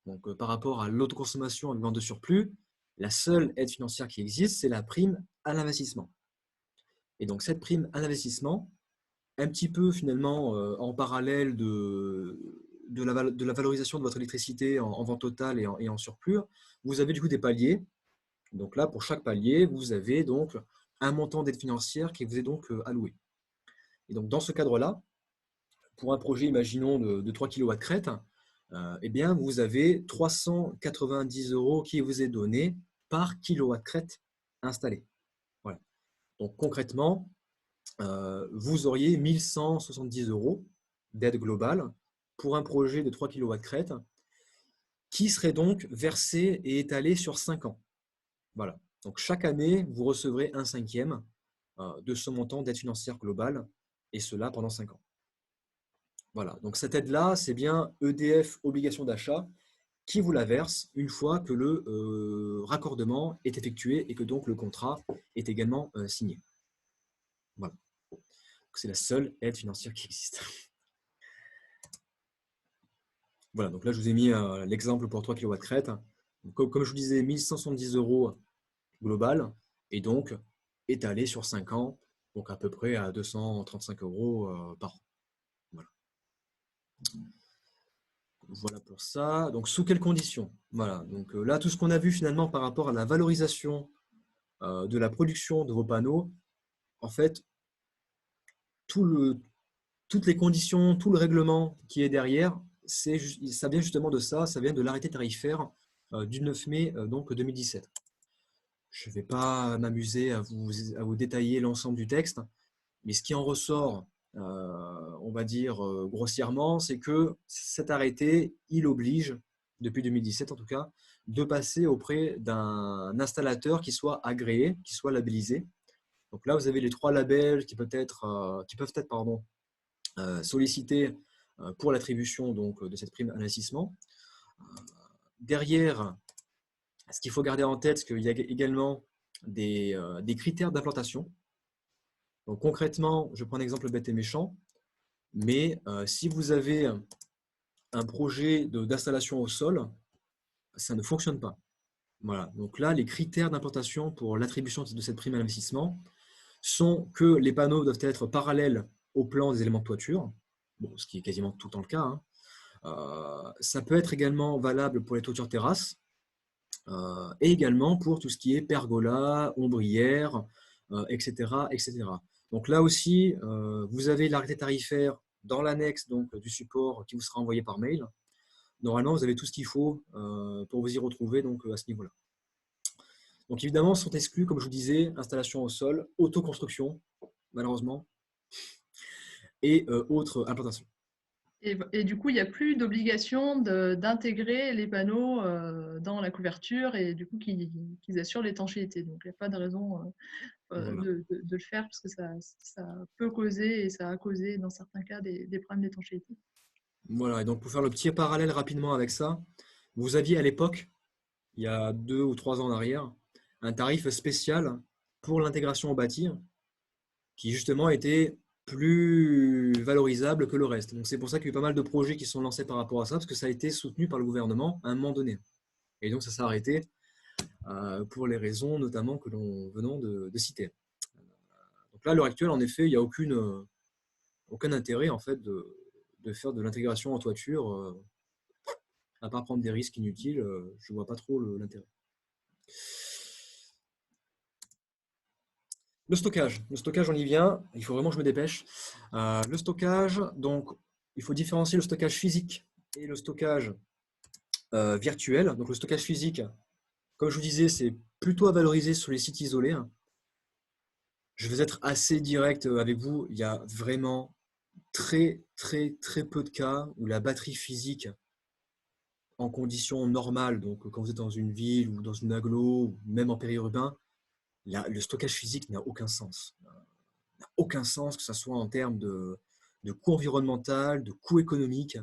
donc, par rapport à l'autoconsommation et vente de surplus, la seule aide financière qui existe, c'est la prime à l'investissement. Et donc, cette prime à l'investissement, un petit peu finalement en parallèle de la valorisation de votre électricité en vente totale et en surplus, vous avez du coup des paliers. Donc là, pour chaque palier, vous avez donc un montant d'aide financière qui vous est donc alloué. Et donc, dans ce cadre-là, pour un projet, imaginons, de 3 kW crête, eh bien, vous avez 390 € qui vous est donné par kilowatt crête installé. Voilà. Donc concrètement, vous auriez 1170 € d'aide globale pour un projet de 3 kW crête qui serait donc versé et étalé sur 5 ans. Voilà. Donc chaque année, vous recevrez un cinquième de ce montant d'aide financière globale, et cela pendant 5 ans. Voilà. Donc cette aide-là, c'est bien EDF obligation d'achat qui vous la verse une fois que le raccordement est effectué et que donc le contrat est également signé. Voilà. C'est la seule aide financière qui existe. Voilà, donc là je vous ai mis l'exemple pour 3 kW crête. Comme je vous disais, 1170 € global et donc étalé sur 5 ans, donc à peu près à 235 € par an. Voilà. Voilà pour ça. Donc sous quelles conditions? Voilà, donc là tout ce qu'on a vu finalement par rapport à la valorisation de la production de vos panneaux, en fait, toutes les conditions, tout le règlement qui est derrière, ça vient justement de ça, ça vient de l'arrêté tarifaire du 9 mai donc 2017. Je ne vais pas m'amuser à vous détailler l'ensemble du texte, mais ce qui en ressort, on va dire grossièrement, c'est que cet arrêté, il oblige, depuis 2017 en tout cas, de passer auprès d'un installateur qui soit agréé, qui soit labellisé, Donc là, vous avez les 3 labels qui peuvent être, sollicités pour l'attribution de cette prime à l'investissement. Derrière, ce qu'il faut garder en tête, c'est qu'il y a également des critères d'implantation. Donc concrètement, je prends un exemple bête et méchant, mais si vous avez un projet d'installation au sol, ça ne fonctionne pas. Voilà. Donc là, les critères d'implantation pour l'attribution de cette prime à l'investissement sont que les panneaux doivent être parallèles au plan des éléments de toiture, bon, ce qui est quasiment tout le temps le cas, hein. Ça peut être également valable pour les toitures terrasses et également pour tout ce qui est pergola, ombrière, etc., etc. Donc là aussi, vous avez l'arrêté tarifaire dans l'annexe du support qui vous sera envoyé par mail. Normalement, vous avez tout ce qu'il faut pour vous y retrouver à ce niveau-là. Donc évidemment, sont exclus, comme je vous disais, installation au sol, autoconstruction, malheureusement, et autres implantations. Et du coup, il n'y a plus d'obligation d'intégrer les panneaux dans la couverture et du coup qu'ils assurent l'étanchéité. Donc il n'y a pas de raison Voilà. de le faire parce que ça peut causer et ça a causé dans certains cas des problèmes d'étanchéité. Voilà, et donc pour faire le petit parallèle rapidement avec ça, vous aviez à l'époque, il y a 2 ou 3 ans en arrière, un tarif spécial pour l'intégration au bâti qui justement était plus valorisable que le reste. Donc c'est pour ça qu'il y a eu pas mal de projets qui sont lancés par rapport à ça, parce que ça a été soutenu par le gouvernement à un moment donné. Et donc ça s'est arrêté pour les raisons notamment que l'on venons de citer. Donc là, à l'heure actuelle, en effet, il n'y a aucun intérêt en fait de faire de l'intégration en toiture, à part prendre des risques inutiles, je ne vois pas trop l'intérêt. Le stockage, on y vient, il faut vraiment que je me dépêche. Le stockage, donc il faut différencier le stockage physique et le stockage virtuel. Donc le stockage physique, comme je vous disais, c'est plutôt à valoriser sur les sites isolés. Je vais être assez direct avec vous, il y a vraiment très peu de cas où la batterie physique en conditions normales, donc quand vous êtes dans une ville ou dans une agglo, ou même en périurbain, le stockage physique n'a aucun sens. N'a aucun sens, que ce soit en termes de coût environnemental, de coût économique,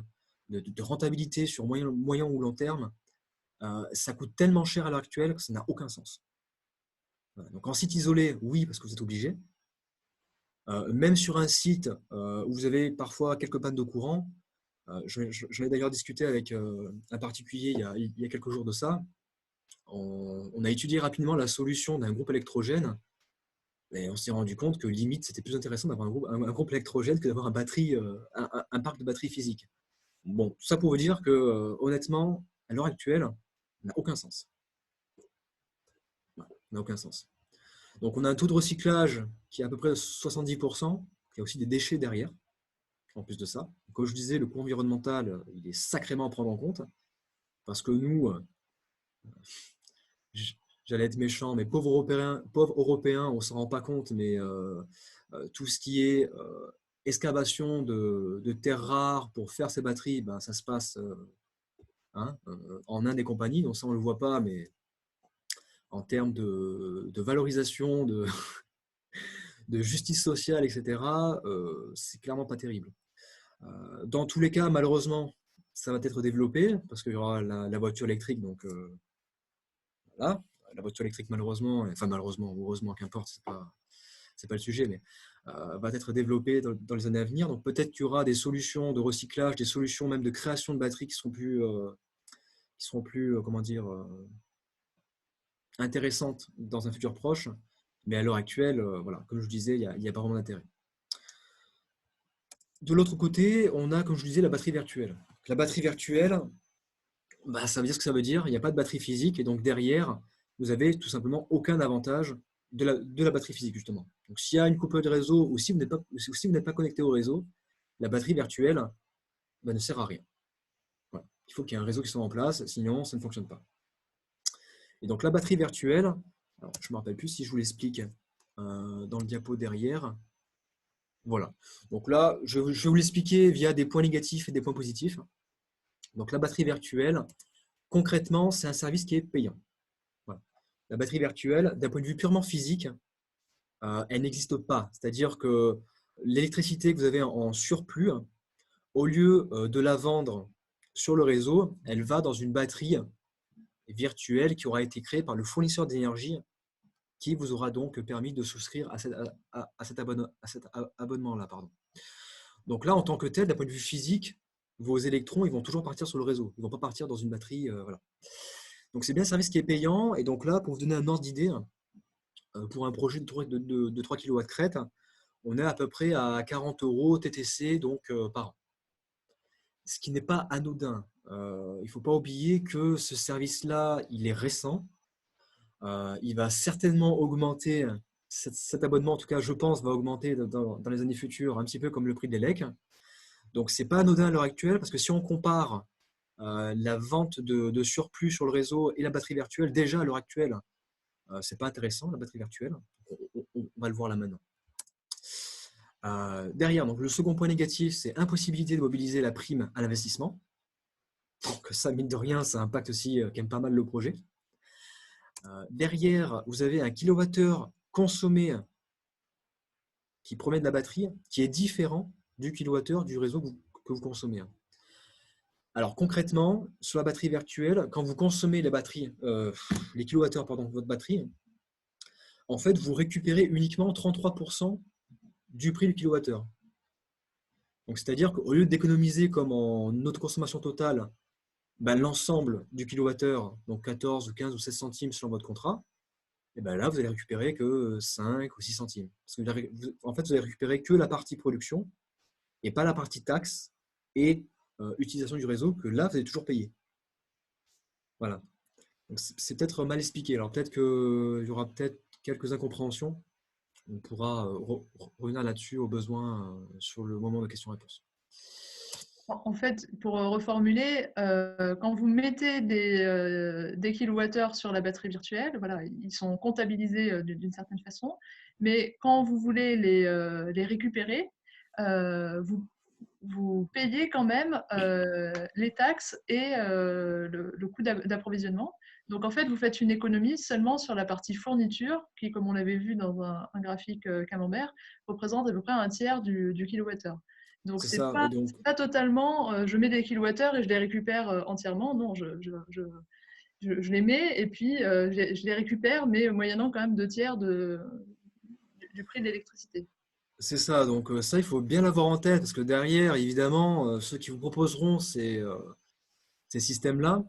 de rentabilité sur moyen ou long terme. Ça coûte tellement cher à l'heure actuelle que ça n'a aucun sens. Voilà. Donc en site isolé, oui, parce que vous êtes obligé. Même sur un site où vous avez parfois quelques pannes de courant, j'en ai d'ailleurs discuté avec un particulier il y a quelques jours de ça. On a étudié rapidement la solution d'un groupe électrogène et on s'est rendu compte que limite c'était plus intéressant d'avoir un groupe électrogène que d'avoir un parc de batteries physiques. Bon, tout ça pour vous dire que honnêtement, à l'heure actuelle, ça n'a aucun sens. Ça n'a aucun sens. Donc on a un taux de recyclage qui est à peu près de 70%, il y a aussi des déchets derrière, en plus de ça. Comme je disais, le coût environnemental, il est sacrément à prendre en compte, parce que nous, j'allais être méchant, mais pauvres Européens, on ne s'en rend pas compte, mais tout ce qui est excavation de terres rares pour faire ces batteries, ben, ça se passe en Inde et compagnie, donc ça on ne le voit pas, mais en termes de valorisation, de justice sociale, etc., c'est clairement pas terrible. Dans tous les cas, malheureusement, ça va être développé, parce qu'il y aura la voiture électrique, donc voilà. La voiture électrique, malheureusement, heureusement, qu'importe, c'est pas le sujet, mais va être développée dans les années à venir. Donc peut-être qu'il y aura des solutions de recyclage, des solutions même de création de batteries qui seront plus comment dire, intéressantes dans un futur proche. Mais à l'heure actuelle, voilà, comme je vous disais, il n'y a pas vraiment d'intérêt. De l'autre côté, on a, comme je vous disais, la batterie virtuelle. La batterie virtuelle, bah, ça veut dire ce que ça veut dire. Il n'y a pas de batterie physique et donc derrière, vous avez tout simplement aucun avantage de la batterie physique, justement. Donc s'il y a une coupure de réseau ou si vous n'êtes pas connecté au réseau, la batterie virtuelle bah, ne sert à rien. Voilà. Il faut qu'il y ait un réseau qui soit en place, sinon ça ne fonctionne pas. Et donc la batterie virtuelle, alors, je ne me rappelle plus si je vous l'explique dans le diapo derrière. Voilà. Donc là, je vais vous l'expliquer via des points négatifs et des points positifs. Donc la batterie virtuelle, concrètement, c'est un service qui est payant. Voilà. La batterie virtuelle, d'un point de vue purement physique, elle n'existe pas. C'est-à-dire que l'électricité que vous avez en surplus, au lieu de la vendre sur le réseau, elle va dans une batterie virtuelle qui aura été créée par le fournisseur d'énergie qui vous aura donc permis de souscrire à cet abonnement-là. Donc là, en tant que tel, d'un point de vue physique, vos électrons, ils vont toujours partir sur le réseau. Ils ne vont pas partir dans une batterie. Voilà. Donc c'est bien un service qui est payant. Et donc là, pour vous donner un ordre d'idée, pour un projet de 3 kW crête, on est à peu près à 40 € TTC donc, par an. Ce qui n'est pas anodin. Il ne faut pas oublier que ce service-là, il est récent. Il va certainement augmenter, cet abonnement en tout cas je pense va augmenter dans les années futures, un petit peu comme le prix de l'élec. Donc c'est pas anodin à l'heure actuelle parce que si on compare la vente de surplus sur le réseau et la batterie virtuelle, déjà à l'heure actuelle, c'est pas intéressant la batterie virtuelle. On va le voir là maintenant. Derrière, donc le second point négatif, c'est impossibilité de mobiliser la prime à l'investissement. Donc ça, mine de rien, ça impacte aussi quand même pas mal le projet. Derrière, vous avez un kilowattheure consommé qui provient de la batterie, qui est différent du kilowattheure du réseau que vous consommez. Alors concrètement, sur la batterie virtuelle, quand vous consommez les kilowattheures de votre batterie, en fait, vous récupérez uniquement 33% du prix du kilowattheure. Donc c'est-à-dire qu'au lieu d'économiser comme en autoconsommation totale, l'ensemble du kilowattheure, donc 14 ou 15 ou 16 centimes selon votre contrat, et là, vous allez récupérer que 5 ou 6 centimes. Parce que en fait, vous allez récupérer que la partie production et pas la partie taxe et utilisation du réseau que là, vous allez toujours payer. Voilà. Donc, c'est peut-être mal expliqué. Alors, peut-être qu'il y aura peut-être quelques incompréhensions. On pourra revenir là-dessus au besoin sur le moment de questions-réponses. En fait, pour reformuler, quand vous mettez des kilowattheures sur la batterie virtuelle, voilà, ils sont comptabilisés d'une certaine façon, mais quand vous voulez les récupérer, vous payez quand même les taxes et le coût d'approvisionnement. Donc en fait, vous faites une économie seulement sur la partie fourniture, qui, comme on l'avait vu dans un graphique camembert, représente à peu près un tiers du kilowattheure. Donc C'est c'est ça. pas, Et donc, c'est pas totalement je mets des kilowattheures et je les récupère entièrement. Non, je les mets et puis je les récupère, mais moyennant quand même 2 tiers du prix de l'électricité. c'est ça. Donc, ça, il faut bien l'avoir en tête parce que derrière, évidemment, ceux qui vous proposeront ces systèmes-là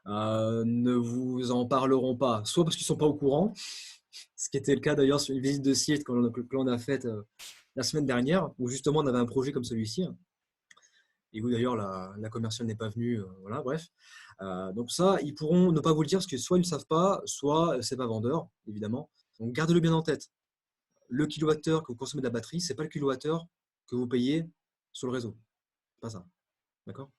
ne vous en parleront pas, soit parce qu'ils ne sont pas au courant, ce qui était le cas d'ailleurs sur une visite de site que l'on a faite la semaine dernière, où justement on avait un projet comme celui-ci, et où d'ailleurs la commerciale n'est pas venue, voilà, bref. Donc ça, ils pourront ne pas vous le dire parce que soit ils ne savent pas, soit c'est pas vendeur, évidemment. Donc gardez-le bien en tête. Le kilowattheure que vous consommez de la batterie, c'est pas le kilowattheure que vous payez sur le réseau. C'est pas ça. D'accord?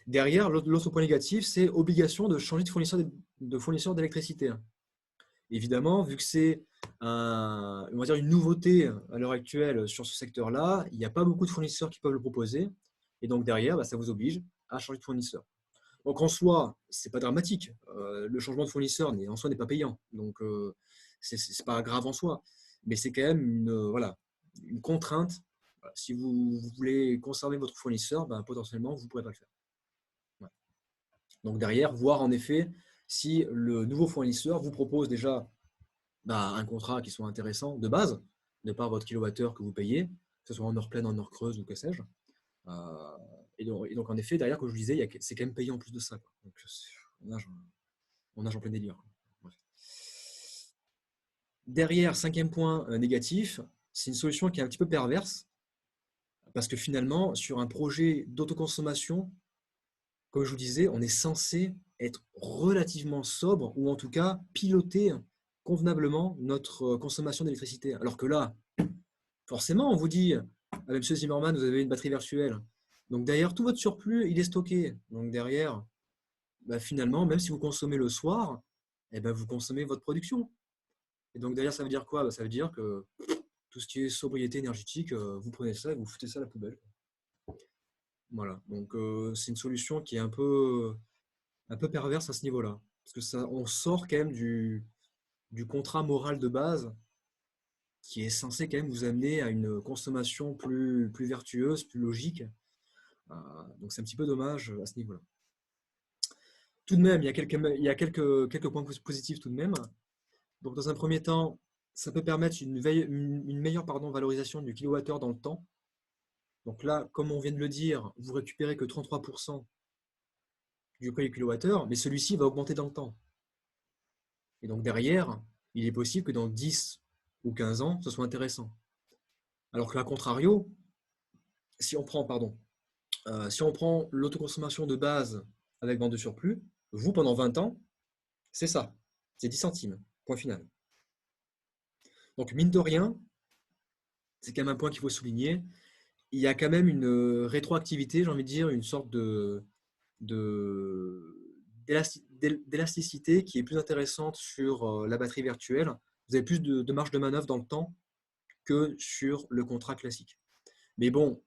Derrière, l'autre point négatif, c'est obligation de changer de fournisseur d'électricité. Évidemment, vu que c'est on va dire une nouveauté à l'heure actuelle sur ce secteur-là, il n'y a pas beaucoup de fournisseurs qui peuvent le proposer. Et donc derrière, ça vous oblige à changer de fournisseur. Donc en soi, c'est pas dramatique. Le changement de fournisseur en soi n'est pas payant. Donc c'est pas grave en soi. Mais c'est quand même voilà, une contrainte. Voilà, si vous voulez conserver votre fournisseur, potentiellement, vous ne pourrez pas le faire. Ouais. Donc derrière, voir en effet si le nouveau fournisseur vous propose déjà un contrat qui soit intéressant de base, de par votre kilowattheure que vous payez, que ce soit en heure pleine, en heure creuse ou que sais-je. Et donc, en effet, derrière, comme je vous disais, c'est quand même payé en plus de ça, quoi. Donc, on nage en plein délire. Bref. Derrière, cinquième point négatif, c'est une solution qui est un petit peu perverse, parce que finalement, sur un projet d'autoconsommation, comme je vous disais, on est censé être relativement sobre, ou en tout cas piloter convenablement notre consommation d'électricité. Alors que là, forcément, on vous dit, Monsieur Zimmerman, vous avez une batterie virtuelle. Donc derrière, tout votre surplus, il est stocké. Donc derrière, finalement, même si vous consommez le soir, vous consommez votre production. Et donc derrière, ça veut dire quoi? Ça veut dire que tout ce qui est sobriété énergétique, vous prenez ça et vous foutez ça à la poubelle. Voilà. Donc c'est une solution qui est un peu perverse à ce niveau-là. Parce que on sort quand même du contrat moral de base qui est censé quand même vous amener à une consommation plus vertueuse, plus logique. Donc c'est un petit peu dommage à ce niveau-là. Tout de même, il y a quelques points positifs tout de même. Donc dans un premier temps, ça peut permettre une meilleure valorisation du kilowattheure dans le temps. Donc là, comme on vient de le dire, vous récupérez que 33% du prix du kilowattheure, mais celui-ci va augmenter dans le temps. Et donc derrière, il est possible que dans 10 ou 15 ans, ce soit intéressant. Alors qu'à contrario, si on prend l'autoconsommation de base avec vente de surplus, vous, pendant 20 ans, c'est ça, c'est 10 centimes, point final. Donc mine de rien, c'est quand même un point qu'il faut souligner, il y a quand même une rétroactivité, j'ai envie de dire, une sorte d'élasticité qui est plus intéressante sur la batterie virtuelle. Vous avez plus de marge de manœuvre dans le temps que sur le contrat classique. Mais bon,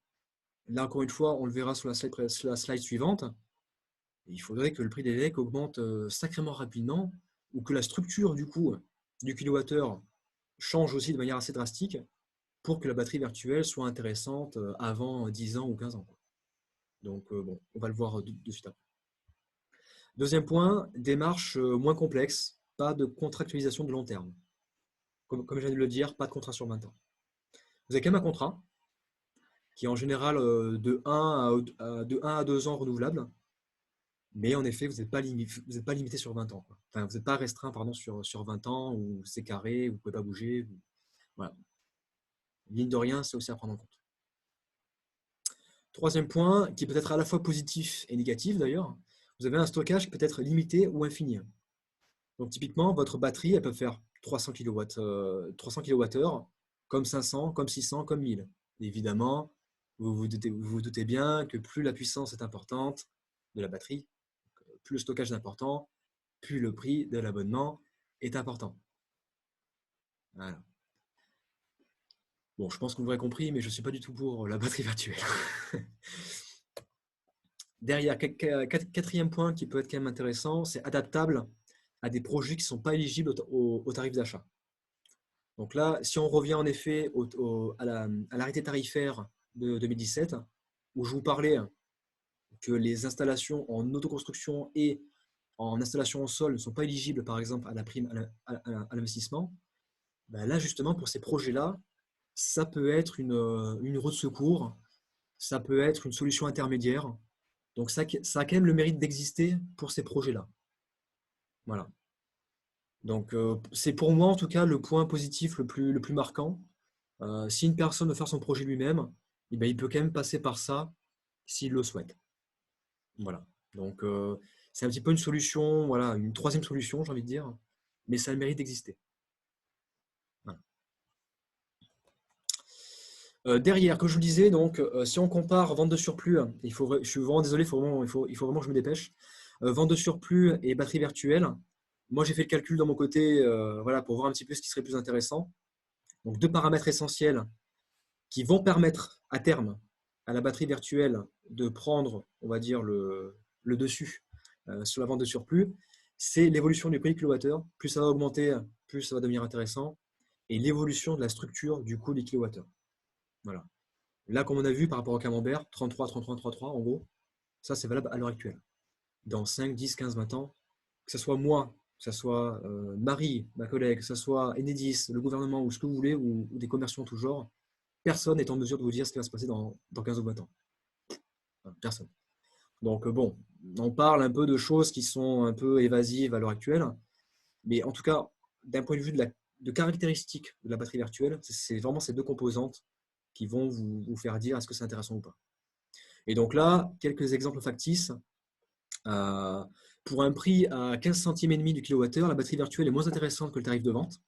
là encore une fois, on le verra sur la slide suivante, il faudrait que le prix des legs augmente sacrément rapidement ou que la structure du coup du kilowattheure change aussi de manière assez drastique pour que la batterie virtuelle soit intéressante avant 10 ans ou 15 ans. Donc bon, on va le voir de suite après. Deuxième point, démarche moins complexe, pas de contractualisation de long terme. Comme je viens de le dire, pas de contrat sur 20 ans. Vous avez quand même un contrat qui est en général de 1 à 2 ans renouvelable, mais en effet, vous n'êtes pas limité sur 20 ans. Enfin, vous n'êtes pas restreint sur 20 ans où c'est carré, vous ne pouvez pas bouger. Voilà. Mine de rien, c'est aussi à prendre en compte. Troisième point, qui peut être à la fois positif et négatif d'ailleurs, vous avez un stockage qui peut être limité ou infini. Donc typiquement, votre batterie, elle peut faire 300 kWh, comme 500, comme 600, comme 1000. Évidemment, vous vous doutez bien que plus la puissance est importante de la batterie, plus le stockage est important, plus le prix de l'abonnement est important. Voilà. Bon, je pense que vous l'aurez compris, mais je ne suis pas du tout pour la batterie virtuelle. Derrière, quatrième point qui peut être quand même intéressant, c'est adaptable à des projets qui ne sont pas éligibles au tarif d'achat. Donc là, si on revient en effet à l'arrêté tarifaire de 2017, où je vous parlais que les installations en autoconstruction et en installation au sol ne sont pas éligibles, par exemple, à la prime à l'investissement, ben là, justement, pour ces projets-là, ça peut être une roue de secours, ça peut être une solution intermédiaire. Donc, ça a quand même le mérite d'exister pour ces projets-là. Voilà. Donc, c'est pour moi, en tout cas, le point positif le plus marquant. Si une personne veut faire son projet lui-même, eh ben, il peut quand même passer par ça s'il le souhaite. Voilà. Donc, c'est un petit peu une solution, voilà, une troisième solution, j'ai envie de dire, mais ça a le mérite d'exister. Voilà. Derrière, comme je vous le disais, donc, si on compare vente de surplus, je suis vraiment désolé, il faut vraiment que je me dépêche. Vente de surplus et batterie virtuelle, moi j'ai fait le calcul de mon côté voilà, pour voir un petit peu ce qui serait plus intéressant. Donc, deux paramètres essentiels qui vont permettre à terme à la batterie virtuelle de prendre, on va dire, le dessus sur la vente de surplus, c'est l'évolution du prix du kilowattheure. Plus ça va augmenter, plus ça va devenir intéressant. Et l'évolution de la structure du coût des kilowattheures. Voilà. Là, comme on a vu par rapport au camembert, 33, 33, 33, en gros, ça c'est valable à l'heure actuelle. Dans 5, 10, 15, 20 ans, que ce soit moi, que ce soit Marie, ma collègue, que ce soit Enedis, le gouvernement ou ce que vous voulez, ou des commerçants en tout genre, personne n'est en mesure de vous dire ce qui va se passer dans 15 ou 20 ans. Personne. Donc bon, on parle un peu de choses qui sont un peu évasives à l'heure actuelle, mais en tout cas, d'un point de vue de caractéristiques de la batterie virtuelle, c'est vraiment ces deux composantes qui vont vous faire dire est-ce que c'est intéressant ou pas. Et donc là, quelques exemples factices. Pour un prix à 15 centimes et demi du kilowattheure, la batterie virtuelle est moins intéressante que le tarif de vente,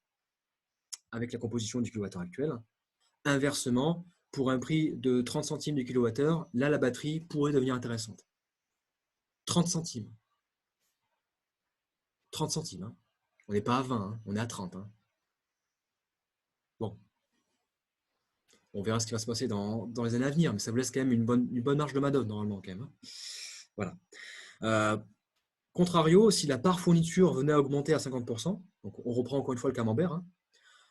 avec la composition du kilowattheure actuel. Inversement, pour un prix de 30 centimes du kilowattheure, là, la batterie pourrait devenir intéressante. 30 centimes. 30 centimes. Hein. On n'est pas à 20, hein. On est à 30. Hein. Bon. On verra ce qui va se passer dans les années à venir, mais ça vous laisse quand même une bonne marge de manœuvre, normalement, quand même. Hein. Voilà. Contrario, si la part fourniture venait à augmenter à 50%, donc on reprend encore une fois le camembert,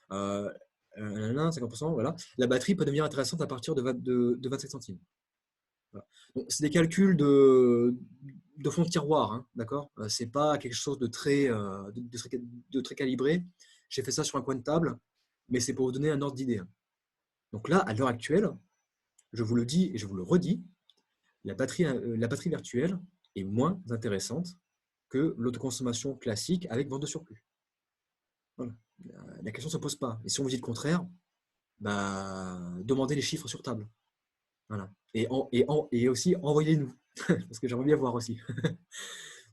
hein, 50%, voilà. La batterie peut devenir intéressante à partir de 27 centimes. Voilà. C'est des calculs de fond de tiroir, hein, d'accord? C'est pas quelque chose de très calibré. J'ai fait ça sur un coin de table, mais c'est pour vous donner un ordre d'idée, hein. Donc là, à l'heure actuelle, je vous le dis et je vous le redis, la batterie virtuelle est moins intéressante que l'autoconsommation classique avec vente de surplus. Voilà. La question ne se pose pas. Et si on vous dit le contraire, bah, demandez les chiffres sur table. Voilà. Et aussi, envoyez-nous, parce que j'aimerais bien voir aussi.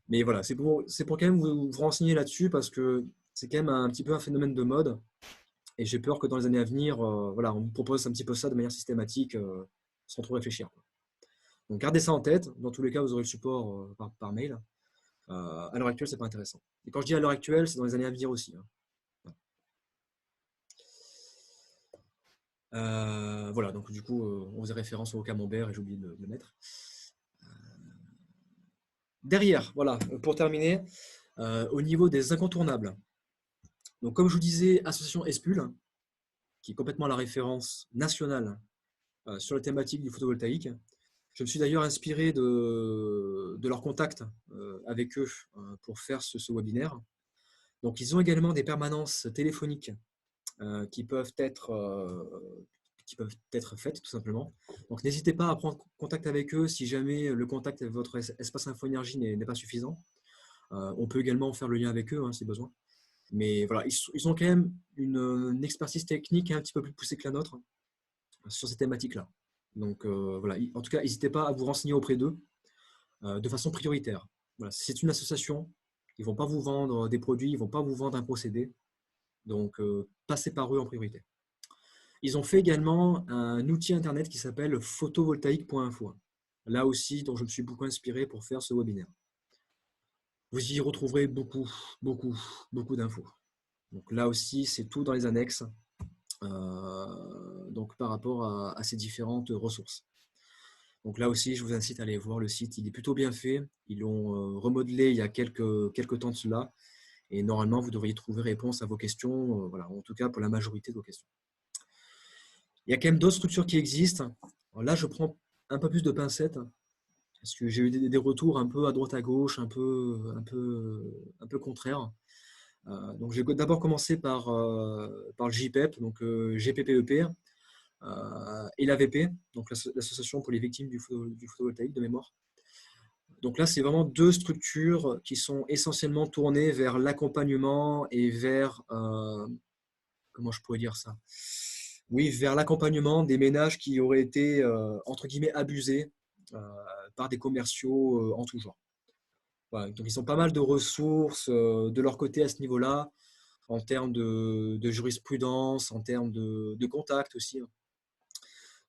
Mais voilà, c'est pour quand même vous renseigner là-dessus, parce que c'est quand même un petit peu un phénomène de mode. Et j'ai peur que dans les années à venir, voilà, on vous propose un petit peu ça de manière systématique, sans trop réfléchir, quoi. Donc gardez ça en tête. Dans tous les cas, vous aurez le support par mail. À l'heure actuelle, c'est pas intéressant. Et quand je dis à l'heure actuelle, c'est dans les années à venir aussi, hein. Voilà, donc du coup, on faisait référence au camembert et j'ai oublié de le mettre. Derrière, voilà, pour terminer, au niveau des incontournables. Donc, comme je vous disais, association Espul, qui est complètement la référence nationale sur la thématique du photovoltaïque. Je me suis d'ailleurs inspiré de leur contact avec eux pour faire ce webinaire. Donc, ils ont également des permanences téléphoniques qui peuvent être faites tout simplement. Donc, n'hésitez pas à prendre contact avec eux si jamais le contact avec votre espace Info-Énergie n'est pas suffisant. On peut également faire le lien avec eux, hein, si besoin. Mais voilà, ils ont quand même une expertise technique un petit peu plus poussée que la nôtre sur ces thématiques-là. Donc voilà, en tout cas, n'hésitez pas à vous renseigner auprès d'eux de façon prioritaire. Voilà, c'est une association, ils ne vont pas vous vendre des produits, ils ne vont pas vous vendre un procédé. Donc passez par eux en priorité. Ils ont fait également un outil internet qui s'appelle photovoltaïque.info. Là aussi, dont je me suis beaucoup inspiré pour faire ce webinaire. Vous y retrouverez beaucoup d'infos. Donc là aussi, c'est tout dans les annexes, donc par rapport à ces différentes ressources. Donc là aussi, je vous incite à aller voir le site. Il est plutôt bien fait. Ils l'ont remodelé il y a quelques temps de cela. Et normalement, vous devriez trouver réponse à vos questions, voilà, en tout cas pour la majorité de vos questions. Il y a quand même d'autres structures qui existent. Alors là, je prends un peu plus de pincettes, parce que j'ai eu des retours un peu à droite à gauche, un peu contraires. Donc, je vais d'abord commencer par le JPEP, donc GPPEP, et l'AVP, donc l'association pour les victimes du photovoltaïque de mémoire. Donc là, c'est vraiment deux structures qui sont essentiellement tournées vers l'accompagnement et vers, comment je pourrais dire ça? Oui, vers l'accompagnement des ménages qui auraient été, entre guillemets, abusés par des commerciaux en tout genre. Voilà, donc ils ont pas mal de ressources de leur côté à ce niveau-là, en termes de jurisprudence, en termes de contact aussi, hein.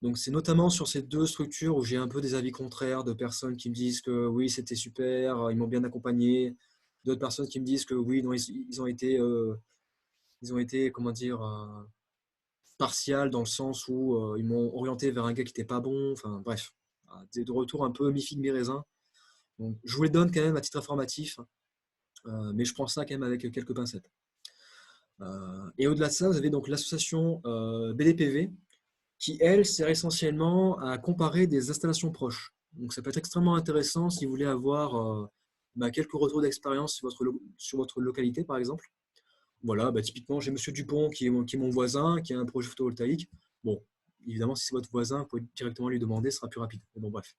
Donc c'est notamment sur ces deux structures où j'ai un peu des avis contraires de personnes qui me disent que oui, c'était super, ils m'ont bien accompagné, d'autres personnes qui me disent que oui, non, ils ont été, comment dire, partial dans le sens où ils m'ont orienté vers un gars qui n'était pas bon, enfin bref, des retours un peu mi-figue mi-raisin. Donc je vous les donne quand même à titre informatif, mais je prends ça quand même avec quelques pincettes. Et au-delà de ça, vous avez donc l'association BDPV, qui, elle, sert essentiellement à comparer des installations proches. Donc ça peut être extrêmement intéressant si vous voulez avoir quelques retours d'expérience sur votre localité, par exemple. Voilà, typiquement, j'ai Monsieur Dupont qui est mon voisin, qui a un projet photovoltaïque. Bon, évidemment, si c'est votre voisin, vous pouvez directement lui demander, ce sera plus rapide. Mais bon, bref.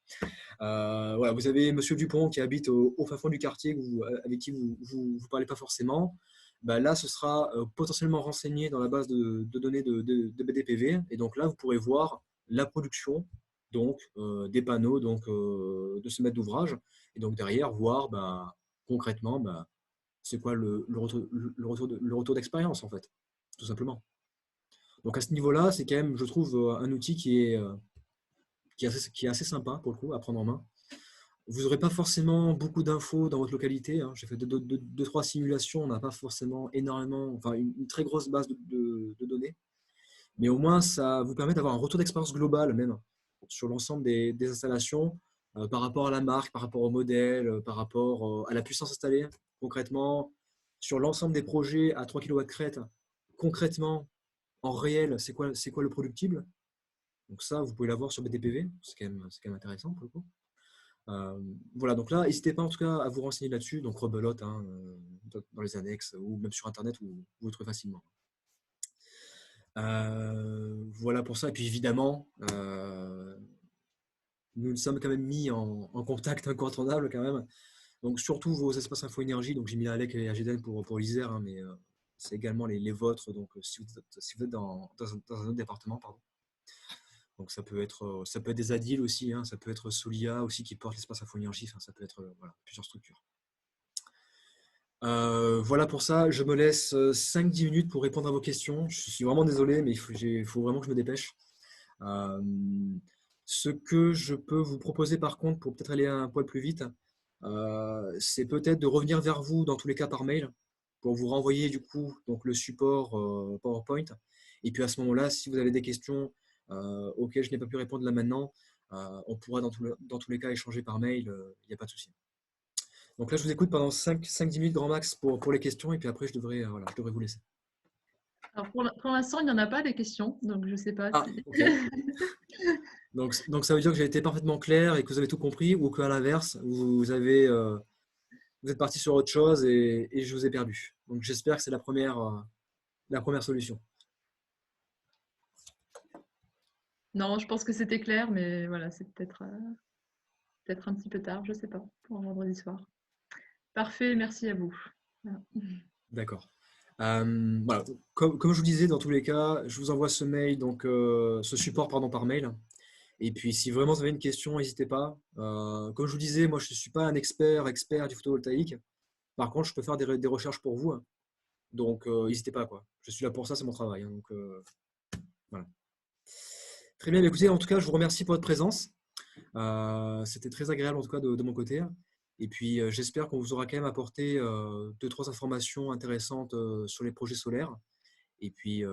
Voilà, vous avez Monsieur Dupont qui habite au fin fond du quartier, avec qui vous ne parlez pas forcément. Là, ce sera potentiellement renseigné dans la base de données de BDPV. Et donc là, vous pourrez voir la production donc, des panneaux donc, de ce maître d'ouvrage. Et donc derrière, voir concrètement c'est quoi le retour d'expérience, en fait, tout simplement. Donc à ce niveau-là, c'est quand même, je trouve, un outil qui est assez sympa, pour le coup, à prendre en main. Vous n'aurez pas forcément beaucoup d'infos dans votre localité, hein. J'ai fait deux, trois simulations, on n'a pas forcément énormément, enfin une très grosse base de données. Mais au moins, ça vous permet d'avoir un retour d'expérience global, même, sur l'ensemble des installations, par rapport à la marque, par rapport au modèle, par rapport à la puissance installée, concrètement, sur l'ensemble des projets à 3 kW crête, concrètement, en réel, c'est quoi le productible. Donc ça, vous pouvez l'avoir sur BDPV, c'est quand même intéressant pour le coup. Voilà, donc là, n'hésitez pas en tout cas à vous renseigner là-dessus, donc rebelote hein, dans les annexes ou même sur Internet, vous le trouvez facilement. Voilà pour ça, et puis évidemment, nous nous sommes quand même mis en contact incontournable quand même. Donc surtout vos espaces info énergie, donc j'ai mis Alec et AGDN pour l'Isère, hein, mais c'est également les vôtres, donc si vous êtes dans un autre département, pardon. Donc ça peut être des Adil aussi, hein, ça peut être Solia aussi qui porte l'espace info énergie, enfin, ça peut être voilà, plusieurs structures. Voilà pour ça, je me laisse 5-10 minutes pour répondre à vos questions. Je suis vraiment désolé, mais il faut vraiment que je me dépêche. Ce que je peux vous proposer par contre, pour peut-être aller un poil plus vite, c'est peut-être de revenir vers vous dans tous les cas par mail pour vous renvoyer du coup donc, le support PowerPoint. Et puis à ce moment-là, si vous avez des questions auxquelles je n'ai pas pu répondre là maintenant, on pourra dans tous les cas échanger par mail, il n'y a pas de souci. Donc là, je vous écoute pendant 5-10 minutes grand max pour les questions et puis après, je devrais vous laisser. Alors pour l'instant, il n'y en a pas des questions, donc je ne sais pas Ah, si… ok. Donc ça veut dire que j'ai été parfaitement clair et que vous avez tout compris, ou qu'à l'inverse, vous êtes parti sur autre chose et je vous ai perdu. Donc j'espère que c'est la première solution. Non, je pense que c'était clair, mais voilà, c'est peut-être un petit peu tard, je ne sais pas, pour un vendredi soir. Parfait, merci à vous. Voilà. D'accord. Voilà. Comme je vous disais, dans tous les cas, je vous envoie ce mail, donc ce support pardon, par mail. Et puis si vraiment vous avez une question, n'hésitez pas. Comme je vous disais, moi je ne suis pas un expert du photovoltaïque. Par contre, je peux faire des recherches pour vous, hein. Donc n'hésitez pas, quoi. Je suis là pour ça, c'est mon travail, hein. Donc voilà. Très bien, écoutez, en tout cas, je vous remercie pour votre présence. C'était très agréable en tout cas de mon côté. Et puis j'espère qu'on vous aura quand même apporté 2-3 informations intéressantes sur les projets solaires. Et puis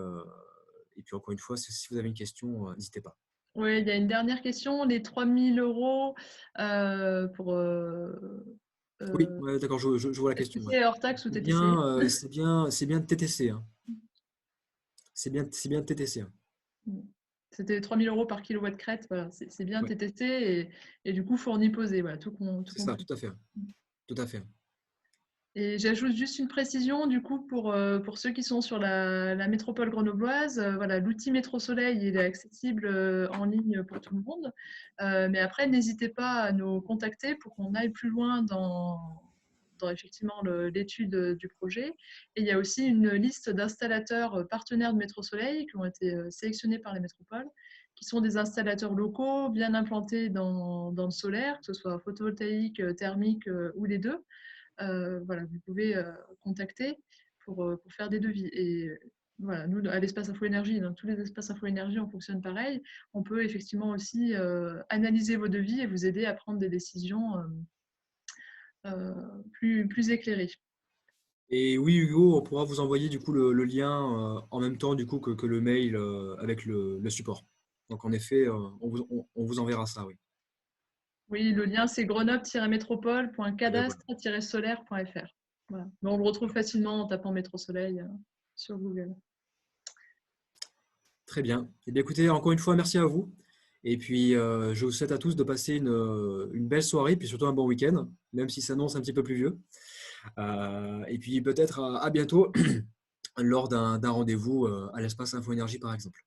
encore une fois, si vous avez une question, n'hésitez pas. Oui, il y a une dernière question. Les 3 000 € pour… Oui, ouais, d'accord, je vois la est-ce que question. Ouais. c'est hors taxe ou TTC? C'est bien de TTC, hein. C'est bien de TTC, hein. C'était 3 000 € par kilowatt crête. Voilà, c'est bien Ouais, TTC et du coup fourni posé. Voilà, tout c'est ça, compris. tout à fait. Tout à fait. Et j'ajoute juste une précision du coup pour ceux qui sont sur la métropole grenobloise. Voilà, l'outil Métro Soleil il est accessible en ligne pour tout le monde. Mais après, n'hésitez pas à nous contacter pour qu'on aille plus loin dans effectivement l'étude du projet. Et il y a aussi une liste d'installateurs partenaires de Métro Soleil qui ont été sélectionnés par les métropoles, qui sont des installateurs locaux bien implantés dans le solaire, que ce soit photovoltaïque, thermique ou les deux. Voilà, vous pouvez contacter pour faire des devis. Et voilà, nous, à l'espace Info Énergie, dans tous les espaces Info Énergie, on fonctionne pareil. On peut effectivement aussi analyser vos devis et vous aider à prendre des décisions plus éclairées. Et oui, Hugo, on pourra vous envoyer du coup le lien en même temps du coup que le mail avec le support. Donc en effet, on vous enverra ça, oui. Oui, le lien, c'est Eh ben, voilà. grenoble-métropole.cadastre-solaire.fr. Voilà. Mais on le retrouve facilement en tapant Métro Soleil sur Google. Très bien. Eh bien, écoutez, encore une fois, merci à vous. Et puis, je vous souhaite à tous de passer une belle soirée, puis surtout un bon week-end, même si ça s'annonce un petit peu pluvieux. Et puis peut-être à bientôt lors d'un rendez-vous à l'espace Info Énergie, par exemple.